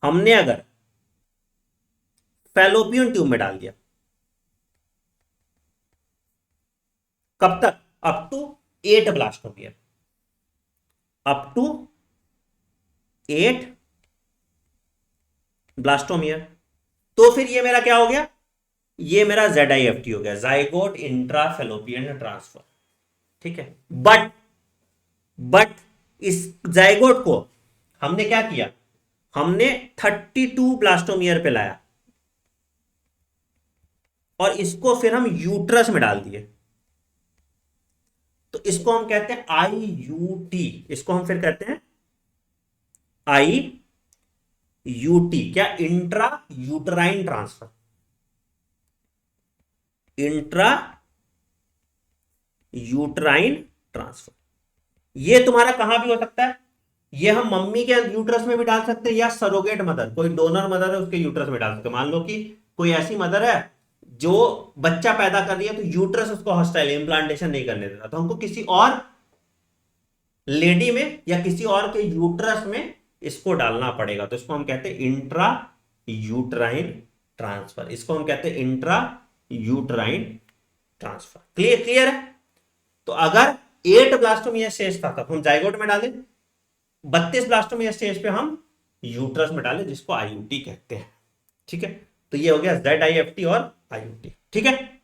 हमने अगर फैलोपियन ट्यूब में डाल दिया, कब तक? Up to 8 blastomere, up to 8 blastomere. तो फिर ये मेरा क्या हो गया? ये मेरा ZIFT हो गया, जाइगोट इंट्राफेलोपियन ट्रांसफर, ठीक है। बट इस जाइगोट को हमने क्या किया? हमने 32 ब्लास्टोमियर पे लाया और इसको फिर हम यूट्रस में डाल दिए। तो इसको हम कहते हैं IUT। इसको हम फिर कहते हैं IUT, क्या? Intra uterine transfer. Intra uterine transfer ये तुम्हारा कहां भी हो सकता है। ये हम मम्मी के यूट्रस में भी डाल सकते हैं, या सरोगेट मदर, कोई डोनर मदर है उसके यूट्रस में डाल सकते हैं। मान लो कि कोई ऐसी मदर है जो बच्चा पैदा कर रही है तो यूट्रस उसको हॉस्टाइल, इम्प्लांटेशन नहीं करने देता, तो हमको किसी और लेडी में या किसी और के यूट्रस में इसको डालना पड़ेगा, तो इसको हम कहते हैं इंट्रा यूट्राइन ट्रांसफर। इसको हम कहते हैं intra uterine transfer. Clear clear है। तो अगर 8 ब्लास्टोमिया स्टेज था तब हम जाइगोट में डालें, 32 ब्लास्टोमिया स्टेज पे हम यूट्रस में डालें, जिसको आईयूटी कहते हैं। ठीक है, तो ये हो गया ZIFT और आईयूटी। ठीक है,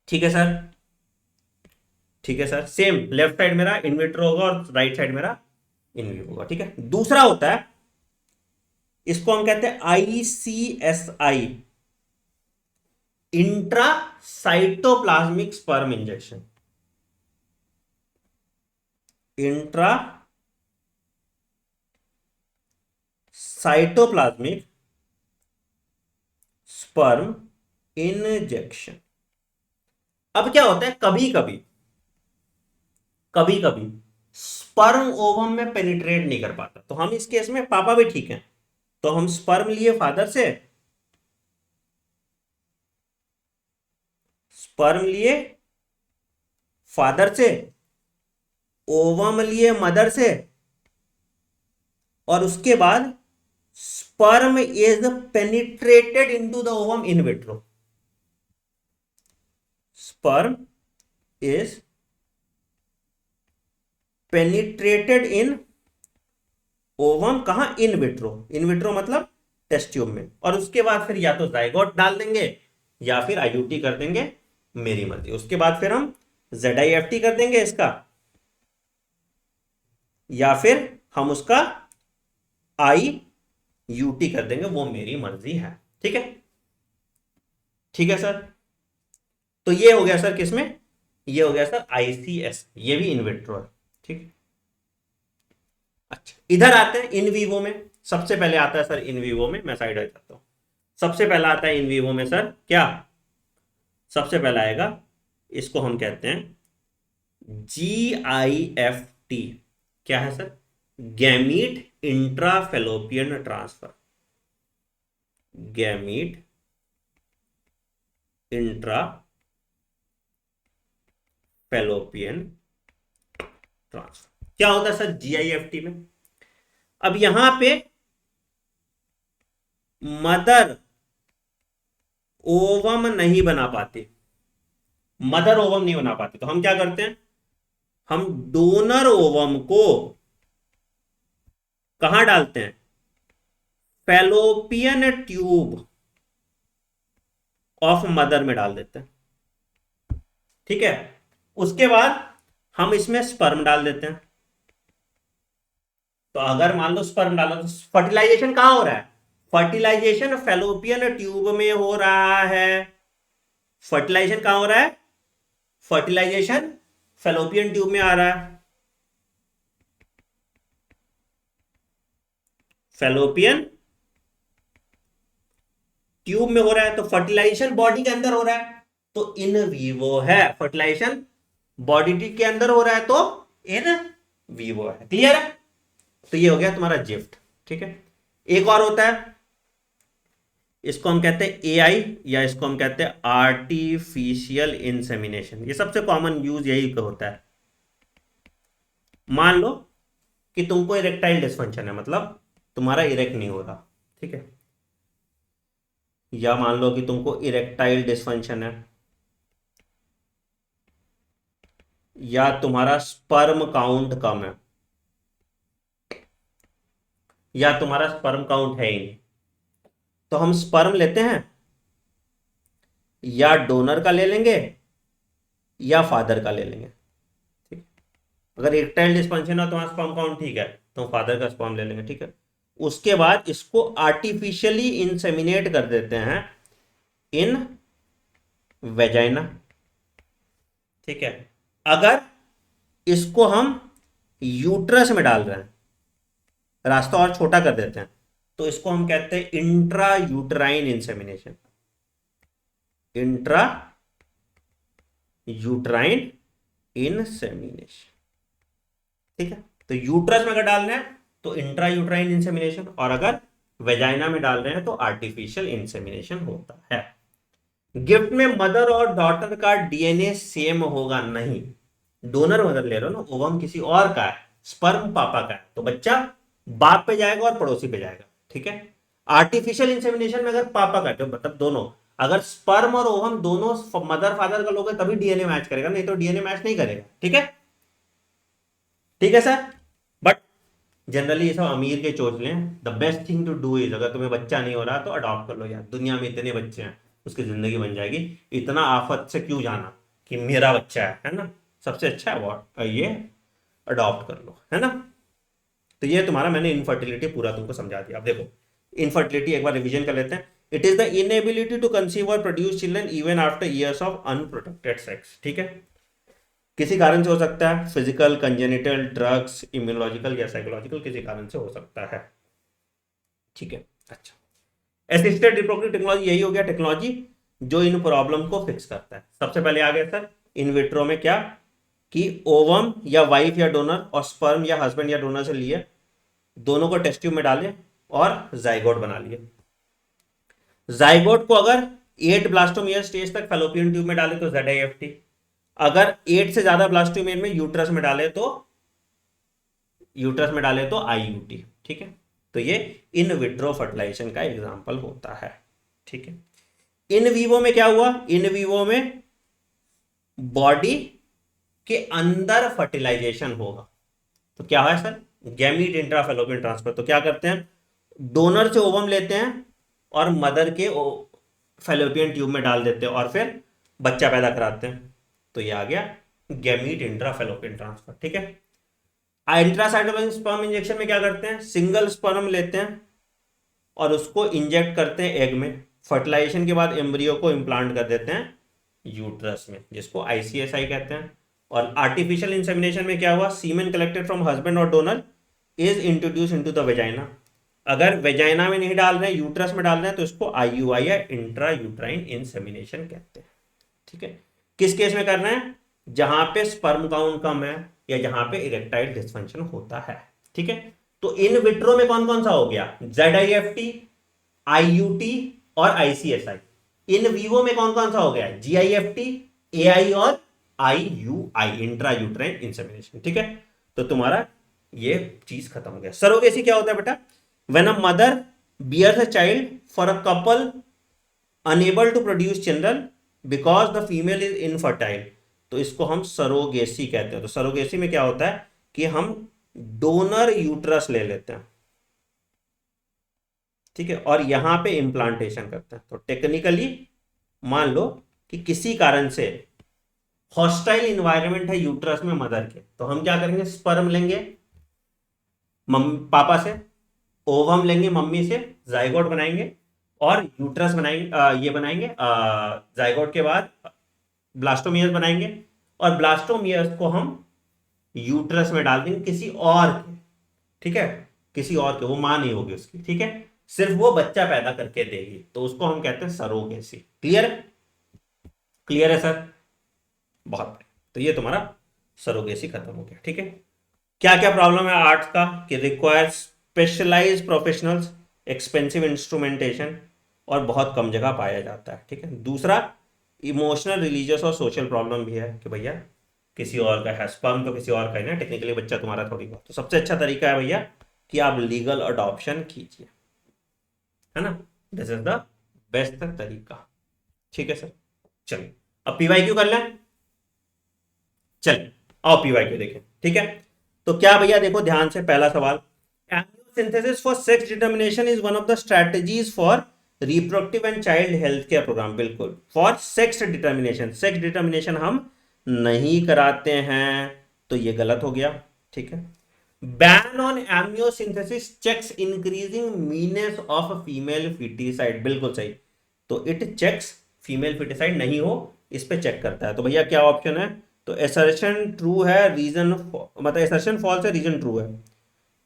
ठीक है सर, ठीक है सर। सेम लेफ्ट साइड मेरा इन विट्रो होगा और राइट साइड मेरा इन विवो होगा। ठीक है, दूसरा होता है, इसको हम कहते हैं ICSI, intra cytoplasmic sperm injection. Intra cytoplasmic sperm injection. अब क्या होता है, कभी कभी कभी कभी स्पर्म ओवम में पेनिट्रेट नहीं कर पाता, तो हम इस केस में पापा भी ठीक है, तो हम स्पर्म लिए फादर से, स्पर्म लिए फादर से, ओवम लिए मदर से, और उसके बाद sperm is penetrated into the ovum in vitro. Sperm is penetrated in ovum, कहां, इन विट्रो। इन विट्रो मतलब टेस्ट ट्यूब में, और उसके बाद फिर या तो जाइगोट डाल देंगे या फिर आईयूटी कर देंगे, मेरी मर्जी। उसके बाद फिर हम ZIFT कर देंगे इसका, या फिर हम उसका IUT कर देंगे, वो मेरी मर्जी है। ठीक है, ठीक है सर। तो ये हो गया सर किसमें, ये हो गया सर ICS, ये भी इन विट्रो है। ठीक, अच्छा इधर आते हैं इन वीवो में। सबसे पहले आता है सर इन वीवो में, मैं साइड करता हूं। सबसे पहला आता है इन वीवो में सर क्या, सबसे पहला आएगा, इसको हम कहते हैं GIFT। क्या है sir, gamete intrafallopian transfer. Gamete intra fallopian transfer. क्या होता है सर GIFT में, अब यहां पे मदर ओवम नहीं बना पाती, मदर ओवम नहीं बना पाती, तो हम क्या करते हैं, हम डोनर ओवम को कहां डालते हैं, फेलोपियन ट्यूब ऑफ मदर में डाल देते हैं। ठीक है, उसके बाद हम इसमें स्पर्म डाल देते हैं। तो अगर मान लो स्पर्म डालो तो फर्टिलाइजेशन कहां हो रहा है, फर्टिलाइजेशन फेलोपियन ट्यूब में हो रहा है। फर्टिलाइजेशन कहां हो रहा है, फर्टिलाइजेशन फेलोपियन ट्यूब में आ रहा है, फेलोपियन ट्यूब में हो रहा है। तो फर्टिलाइजेशन बॉडी के अंदर हो रहा है तो इन वीवो है, फर्टिलाइजेशन बॉडी के अंदर हो रहा है तो इन वीवो है। क्लियर है, तो ये हो गया तुम्हारा जिफ्ट। ठीक है, एक और होता है, इसको हम कहते हैं AI, या इसको हम कहते हैं आर्टिफिशियल इंसेमिनेशन। ये सबसे कॉमन यूज यही पे होता है। मान लो कि तुमको इरेक्टाइल डिसफंक्शन है, मतलब तुम्हारा इरेक्ट नहीं हो रहा। ठीक है, या मान लो कि तुमको इरेक्टाइल डिसफंक्शन है, या तुम्हारा स्पर्म काउंट कम है, या तुम्हारा स्पर्म काउंट है ही नहीं, तो हम स्पर्म लेते हैं, या डोनर का ले लेंगे या फादर का ले लेंगे। ठीक, अगर इरेक्टाइल डिसफंक्शन है तो वहां स्पर्म काउंट ठीक है, तो फादर का स्पर्म ले लेंगे। ठीक है, उसके बाद इसको आर्टिफिशियली इंसेमिनेट कर देते हैं इन वेजाइना। ठीक है, अगर इसको हम यूट्रस में डाल रहे हैं, रास्ता और छोटा कर देते हैं, तो इसको हम कहते हैं intra uterine insemination. Intra uterine insemination. ठीक है, तो यूट्रस में अगर डाल रहे हैं तो इंट्रा यूट्राइन इंसेमिनेशन, और अगर वेजाइना में डाल रहे हैं तो आर्टिफिशियल इंसेमिनेशन होता है। गिफ्ट में मदर और डॉटर का DNA सेम होगा नहीं, डोनर मदर ले रहे हो ना, ओवम किसी और का है, स्पर्म पापा का है, तो बच्चा बाप पे जाएगा और पड़ोसी पे जाएगा, ठीक है। आर्टिफिशियल इंसेमिनेशन में अगर पापा का, तो मतलब दोनों, अगर स्पर्म और ओवम दोनों मदर फादर का लोगे तभी डीएनए मैच करेगा, नहीं तो डीएनए मैच नहीं करेगा, ठीक है। ठीक है सर। बट जनरली ये सब अमीर के चोचले हैं। The best thing to do is, अगर तुम्हें बच्चा नहीं हो रहा तो अडॉप्ट कर लो यार, दुनिया में इतने बच्चे हैं, उसकी जिंदगी बन जाएगी। इतना आफत से क्यों जाना कि मेरा बच्चा है ना। सबसे अच्छा अवार्ड ये, अडॉप्ट कर लो, है ना। तो ये तुम्हारा, मैंने इनफर्टिलिटी पूरा तुमको समझा दिया। अब देखो इनफर्टिलिटी एक बार रिवीजन कर लेते हैं। It is the inability to conceive और produce children even after years of unprotected sex, ठीक है। किसी कारण से हो सकता है, फिजिकल, कंजेनिटल, ड्रग्स, इम्यूनोलॉजिकल या साइकोलॉजिकल, किसी कारण से हो सकता है, ठीक है। अच्छा, असिस्टेड रिप्रोडक्टिव टेक्नोलॉजी यही हो गया टेक्नोलॉजी जो इन प्रॉब्लम को फिक्स करता है। सबसे पहले आ गया सर इन विट्रो में क्या, कि ओवम या वाइफ या डोनर और स्पर्म या हस्बैंड या डोनर से लिए, दोनों को टेस्ट ट्यूब में डाले और जाइगोट बना लिए। जाइगोट को अगर 8 ब्लास्टोमियर स्टेज तक फैलोपियन ट्यूब में डाले तो ZIFT, अगर 8 से ज्यादा ब्लास्टोमियर में यूट्रस में डाले तो IUT, ठीक है। तो ये इन विट्रो फर्टिलाइजेशन का एग्जांपल होता है, ठीक है। इन वीवो में क्या हुआ, इन वीवो में बॉडी के अंदर फर्टिलाइजेशन होगा। तो क्या है सर, गैमीट इंट्राफैलोपियन ट्रांसफर। तो क्या करते हैं, डोनर से ओवम लेते हैं और मदर के फैलोपियन ट्यूब में डाल देते हैं और फिर बच्चा पैदा कराते हैं। तो ये आ गया गैमीट इंट्राफैलोपियन ट्रांसफर, ठीक है। इंट्रासाइटोप्लाज्मिक स्पर्म इंजेक्शन में क्या करते हैं, सिंगल स्पर्म लेते हैं और उसको इंजेक्ट करते हैं एग में, फर्टिलाइजेशन के बाद एम्ब्रियो को इम्प्लांट कर देते हैं यूट्रस में, जिसको ICSI कहते हैं। और आर्टिफिशियल इंसेमिनेशन में क्या हुआ, सीमेन कलेक्टेड फ्रॉम हस्बैंड और donor is introduce into the vagina. अगर वेजाइना में नहीं डाल रहे हैं, यूट्रस में डाल रहे हैं, तो इसको IUI या इंट्रा यूट्राइन इंसेमिनेशन कहते हैं, ठीक है। किस केस में कर रहे हैं, जहां पे स्पर्म काउंट कम है या जहां पे इरेक्टाइल डिस्फंक्शन होता है, ठीक है। तो इन विट्रो में कौन कौन सा हो गया, ZIFT, IUT और ICSI। इन वीवो में कौन कौन सा हो गया, GIFT, AI और IUI, इंट्रा यूट्राइन इंसेमिनेशन, ठीक है। तो तुम्हारा ये चीज खत्म हो गया। सरोगेसी क्या होता है बेटा, when a mother bears a child for a couple unable to produce children because the female is infertile, तो इसको हम सरोगेसी कहते हैं। तो सरोगेसी में क्या होता है कि हम डोनर यूट्रस ले लेते हैं, ठीक है, और यहां पे इंप्लांटेशन करते हैं। तो टेक्निकली मान लो कि किसी कारण से हॉस्टाइल इन्वायरमेंट है यूट्रस में मदर के, तो हम क्या करेंगे, स्पर्म लेंगे पापा से, ओवम लेंगे मम्मी से, जाइगोट बनाएंगे और यूट्रस बनाएंगे, ये बनाएंगे जाइगोट के बाद ब्लास्टोमियर्स बनाएंगे और ब्लास्टोमियर्स को हम यूट्रस में डाल देंगे किसी और के, ठीक है, किसी और के, वो मां नहीं होगी उसकी, ठीक है, सिर्फ वो बच्चा पैदा करके देगी, तो उसको हम कहते हैं सरोगेसी। क्लियर, क्लियर है सर, बहुत बढ़िया। तो ये तुम्हारा सरोगेसी खत्म हो गया, ठीक है। क्या क्या प्रॉब्लम है आर्ट्स का, कि require specialise professionals, expensive instrumentation और बहुत कम जगह पाया जाता है, ठीक है। दूसरा इमोशनल, रिलीजियस और सोशल प्रॉब्लम भी है कि भैया किसी और का है, स्पर्म तो किसी और का है ना, टेक्निकली बच्चा तुम्हारा थोड़ी बहुत। तो सबसे अच्छा तरीका है भैया कि आप लीगल अडॉप्शन कीजिए, है ना, दिस इज द बेस्ट तरीका, ठीक है सर। चलिए अब PYQ कर लें, चलिए आओ PYQ देखें, ठीक है। तो क्या भैया देखो ध्यान से, पहला सवाल, amniocentesis for sex determination is one of the strategies for reproductive and child health care programme. बिल्कुल, for sex determination, sex determination हम नहीं कराते हैं, तो ये गलत हो गया, ठीक है। Ban on amniocentesis checks increasing menace of female foeticide, बिल्कुल सही। तो इट चेक्स फीमेल फिटिसाइड नहीं हो, इस पे चेक करता है। तो भैया क्या ऑप्शन है, तो असर्शन ट्रू है, रीजन मतलब असर्शन फॉल्स है, रीजन ट्रू है।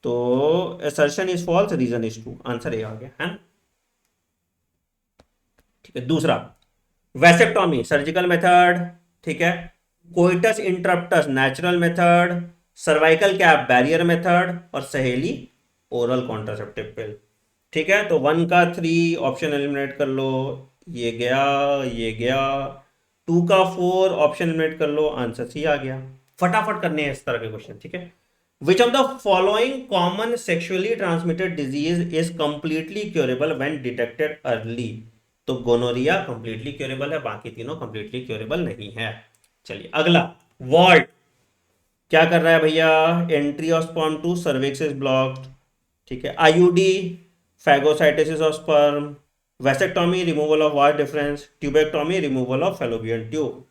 तो assertion is false, reason is true, answer ये आ गया, है ना, ठीक है। दूसरा वैसेक्टोमी सर्जिकल मेथड, ठीक है। Coitus interruptus natural method, cervical cap barrier method और सहेली ओरल कॉन्ट्रासेप्टिव पिल, ठीक है। तो 1 का 3 ऑप्शन एलिमिनेट कर लो, ये गया, ये गया। 2 का 4 ऑप्शन एलिमिनेट कर लो, आंसर सी आ गया, फटाफट करने हैं इस तरह के क्वेश्चन, ठीक है। विच of the following common sexually transmitted disease is completely curable when detected early? तो गोनोरिया कंप्लीटली क्योरेबल है, बाकी तीनों कंप्लीटली क्योरेबल नहीं है। चलिए अगला, वॉल्ट क्या कर रहा है भैया? Entry of sperm to cervix is blocked, ठीक है। IUD phagocytosis of sperm, vasectomy removal of vast difference, tubectomy removal of fallopian tube.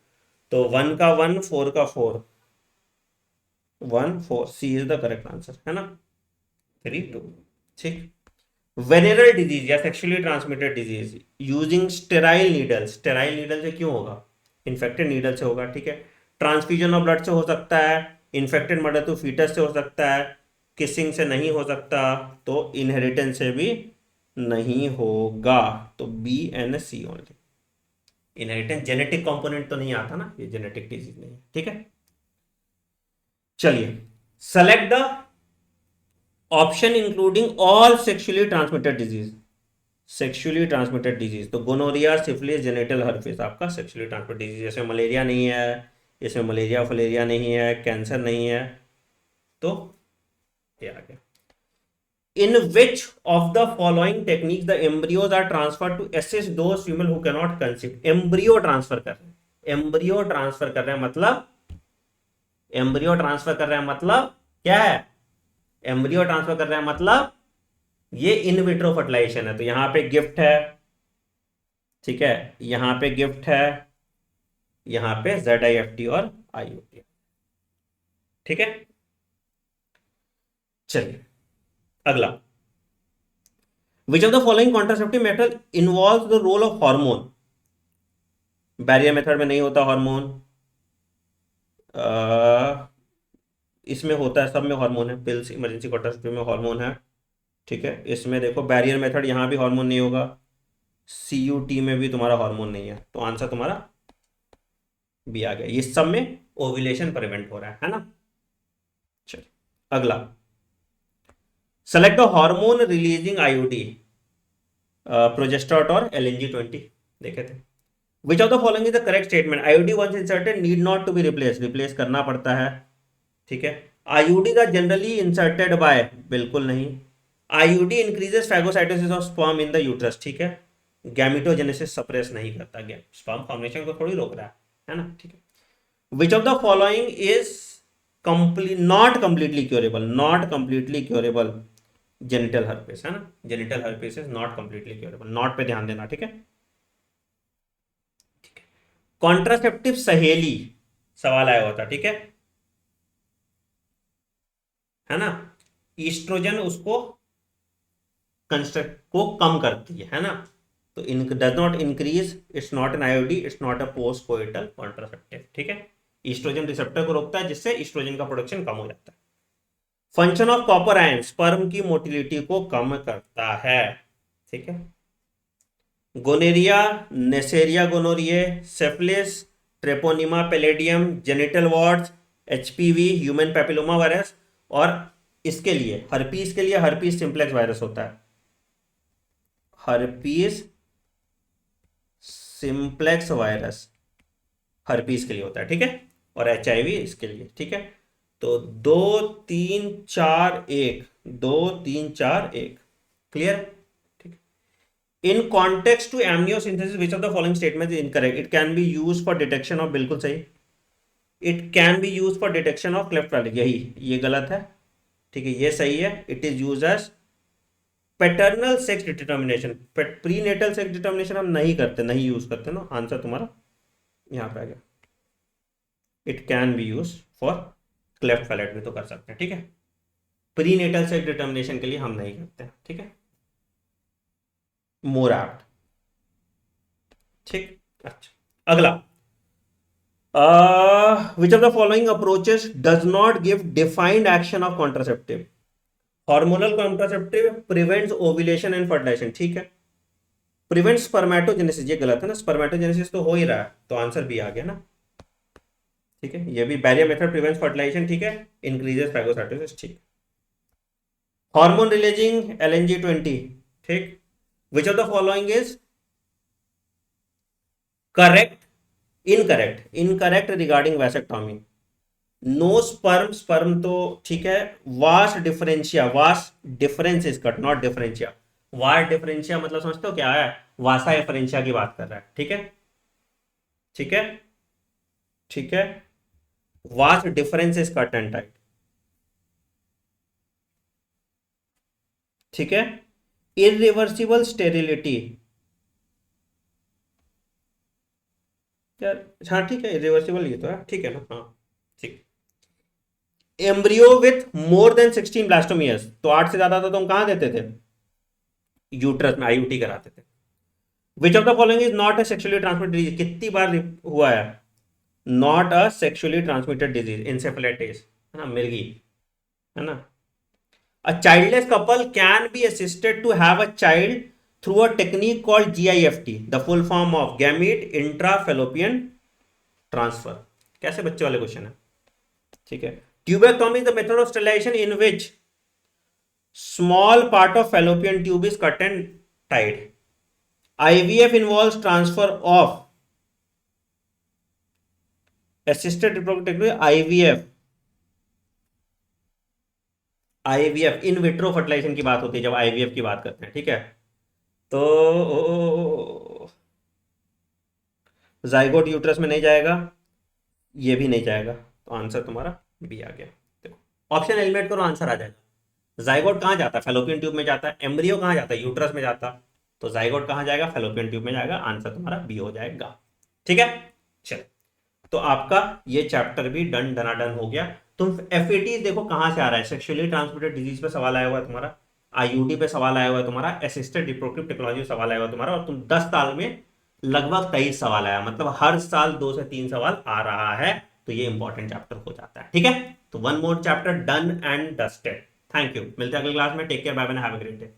तो 1 का 1, 4 का 4, 1 4, C is the correct answer, है ना। 3 2, ठीक। वेनेरल डिजीज या sexually transmitted disease using sterile needle, sterile needle से क्यों होगा? इन्फेक्टेड नीडल से होगा, ठीक है। ट्रांसफ्यूजन ऑफ ब्लड से हो सकता है, इन्फेक्टेड मदर टू फीटस से हो सकता है, किसिंग से नहीं हो सकता, तो इनहेरिटेंस से भी नहीं होगा। तो B and C only. Inheritance genetic component तो नहीं आता ना, ये जेनेटिक डिजीज नहीं है, ठीक है। चलिए, select the option including all sexually transmitted disease. Sexually transmitted disease तो गोनोरिया, सिफिलिस, जेनिटल हर्पिस आपका सेक्सुअली ट्रांसमिटेड डिजीज। जैसे मलेरिया नहीं है, इसमें मलेरिया फलेरिया नहीं है, कैंसर नहीं है, तो ये आ गया। In which of the following techniques the embryos are transfer to assist those female who can not conceive? Embryo transfer कर रहे हैं, एम्ब्रियो ट्रांसफर कर रहे हैं मतलब, एम्ब्रियो ट्रांसफर कर रहे हैं मतलब क्या है? एम्ब्रियो ट्रांसफर कर रहे हैं मतलब ये इन विट्रो फर्टिलाइजेशन है। तो यहां पे गिफ्ट है, ठीक है, यहां पे गिफ्ट है, यहां पे ZIFT और IUT, ठीक है। चलिए अगला, which of the following contraceptive method involve the role of hormone? Barrier method में नहीं होता हार्मोन, इसमें होता है, सब में हार्मोन है। पिल्स इमरजेंसी कॉन्ट्रासेप्टिव में हार्मोन है, ठीक है। इसमें देखो बैरियर मेथड, यहां भी हार्मोन नहीं होगा, CUT में भी तुम्हारा हार्मोन नहीं है, तो आंसर तुम्हारा बी आ गया। ये सब में ओव्यूलेशन प्रिवेंट हो रहा है ना। चलिए अगला, select the hormone releasing IUD, progesterone और LNG-20 देखे थे। Which of the following is the correct statement? IUD once inserted need not to be replace, replace करना पड़ता है, ठीक है। IUD का जनरली इंसर्टेड बाय, बिल्कुल नहीं। IUD increases phagocytosis of sperm in the uterus, ठीक है। गैमिटोजेनेसिस सप्रेस नहीं करता, स्पर्म फॉर्मेशन को थोड़ी रोक रहा है ना, ठीक है। विच of the following is not completely curable, not completely curable? Genital herpes, है ना, genital herpes is not completely curable, not पे ध्यान देना, ठीक है। कॉन्ट्रासेप्टिव सहेली सवाल आया हुआ था, ठीक है ना। ईस्ट्रोजन उसको कंस्ट्रक्ट को कम करती है ना, तो in does not increase, it's not an IUD, it's not a post coital contraceptive, ठीक है। ईस्ट्रोजन रिसेप्टर को रोकता है, जिससे ईस्ट्रोजन का प्रोडक्शन कम हो जाता है। Function of copper ion, sperm की मोटिलिटी को कम करता है, ठीक है। Gonorrhoea, Neisseria gonorrhoeae, syphilis, Treponema pallidum, genital warts, HPV human papilloma virus, और इसके लिए हर्पीस के लिए हर्पीस सिंप्लेक्स वायरस होता है, हर्पीस सिंप्लेक्स वायरस हर्पीस के लिए होता है, ठीक है। और HIV इसके लिए, ठीक है। तो 2 3 4 1, 2 3 4 1, क्लियर, ठीक। In context to amniocentesis which of the following statement is incorrect? It can be use for detection of, बिल्कुल सही, it can be use for detection of cleft palate, यही, ये गलत है, ठीक है, ये सही है। It is use as paternal sex determination, prenatal sex determination हम नहीं करते, नहीं यूज करते ना, आंसर तुम्हारा यहां पे आ गया। It can be use for cleft palate में तो कर सकते हैं, ठीक है। प्रीनेटल सेक्स डिटर्मिनेशन के लिए हम नहीं करते हैं, ठीक है, मोर एप्ट, ठीक। अच्छा अगला, which of the following approaches does not give defined action of contraceptive? Hormonal contraceptive prevents ovulation and fertilisation, ठीक है। प्रिवेंट स्पर्मेटोजेनेसिस, ये गलत है ना, स्पर्मेटोजेनेसिस तो हो ही रहा है, तो आंसर भी आ गया ना, ठीक है। ये भी बैरियर मेथड प्रिवेंट्स फर्टिलाइजेशन, ठीक है। इंक्रीजेस फैगोसाइटोसिस, ठीक। हार्मोन रिलीजिंग LNG-20, ठीक। Which of the following is correct, incorrect, incorrect regarding vasectomy? No sperm, sperm तो ठीक है। Vas differentia, vas difference is cut not differentia. Vas differentia मतलब समझते हो क्या है? वासा डिफरेंशिया की बात कर रहा है, ठीक है। ठीक है। ठीक है। वास difference is cut and tight. ठीक है। इरिवर्सिबल स्टेरिलिटी, यार हाँ ठीक है, इरिवर्सिबल ये तो है, ठीक है ना, हाँ ठीक। Embryo with more than 16 blastomeres, तो 8 से ज्यादा तो तुम कहां देते थे? यूट्रस में आईयूटी कराते थे। Which of the following is not a sexually transmitted disease, कितनी बार हुआ है not a sexually transmitted disease? Encephalitis, है ना, मिर्गी, है ना। A childless couple can be assisted to have a child through a technique called GIFT, the full form of gamete intrafallopian transfer। कैसे बच्चे वाले क्वेश्चन है, ठीक है। Tubectomy is the method of sterilisation in which small part of fallopian tube is cut and tied। IVF involves transfer of assisted reproductive technology, IVF, IVF in vitro fertilisation की बात होती है जब आईवीएफ की बात करते हैं, ठीक है। तो जाइगोट यूट्रस में नहीं जाएगा, ये भी नहीं जाएगा, तो आंसर तुम्हारा बी आ गया। देखो ऑप्शन एलिमिनेट करो, आंसर आ जाएगा। जाइगोट कहाँ जाता है? फेलोपियन ट्यूब में जाता है। एम्ब्रियो कहाँ जाता है? यूट्रस में जाता है। तो जाइगोट कहाँ जाएगा? फेलोपियन ट्यूब में जाएगा। आंसर तुम्हारा बी हो जाएगा, ठीक है। चलो, तो आपका ये चैप्टर भी डन डनाडन हो गया। तुम एफएटी देखो कहां से आ रहा है, सेक्सुअली ट्रांसमिटेड डिजीज पे सवाल आया हुआ है तुम्हारा, आईयूडी पे सवाल आया हुआ है तुम्हारा, असिस्टेड रिप्रोडक्टिव टेक्नोलॉजी पे सवाल आया हुआ है तुम्हारा, और तुम 10 साल में लगभग 23 सवाल आया, मतलब हर साल 2 से 3 सवाल आ रहा है। तो ये इंपॉर्टेंट चैप्टर हो जाता है, ठीक है। तो one more chapter done and dusted. Thank you, मिलते हैं अगली क्लास में। Take care, bye bye, have a great day.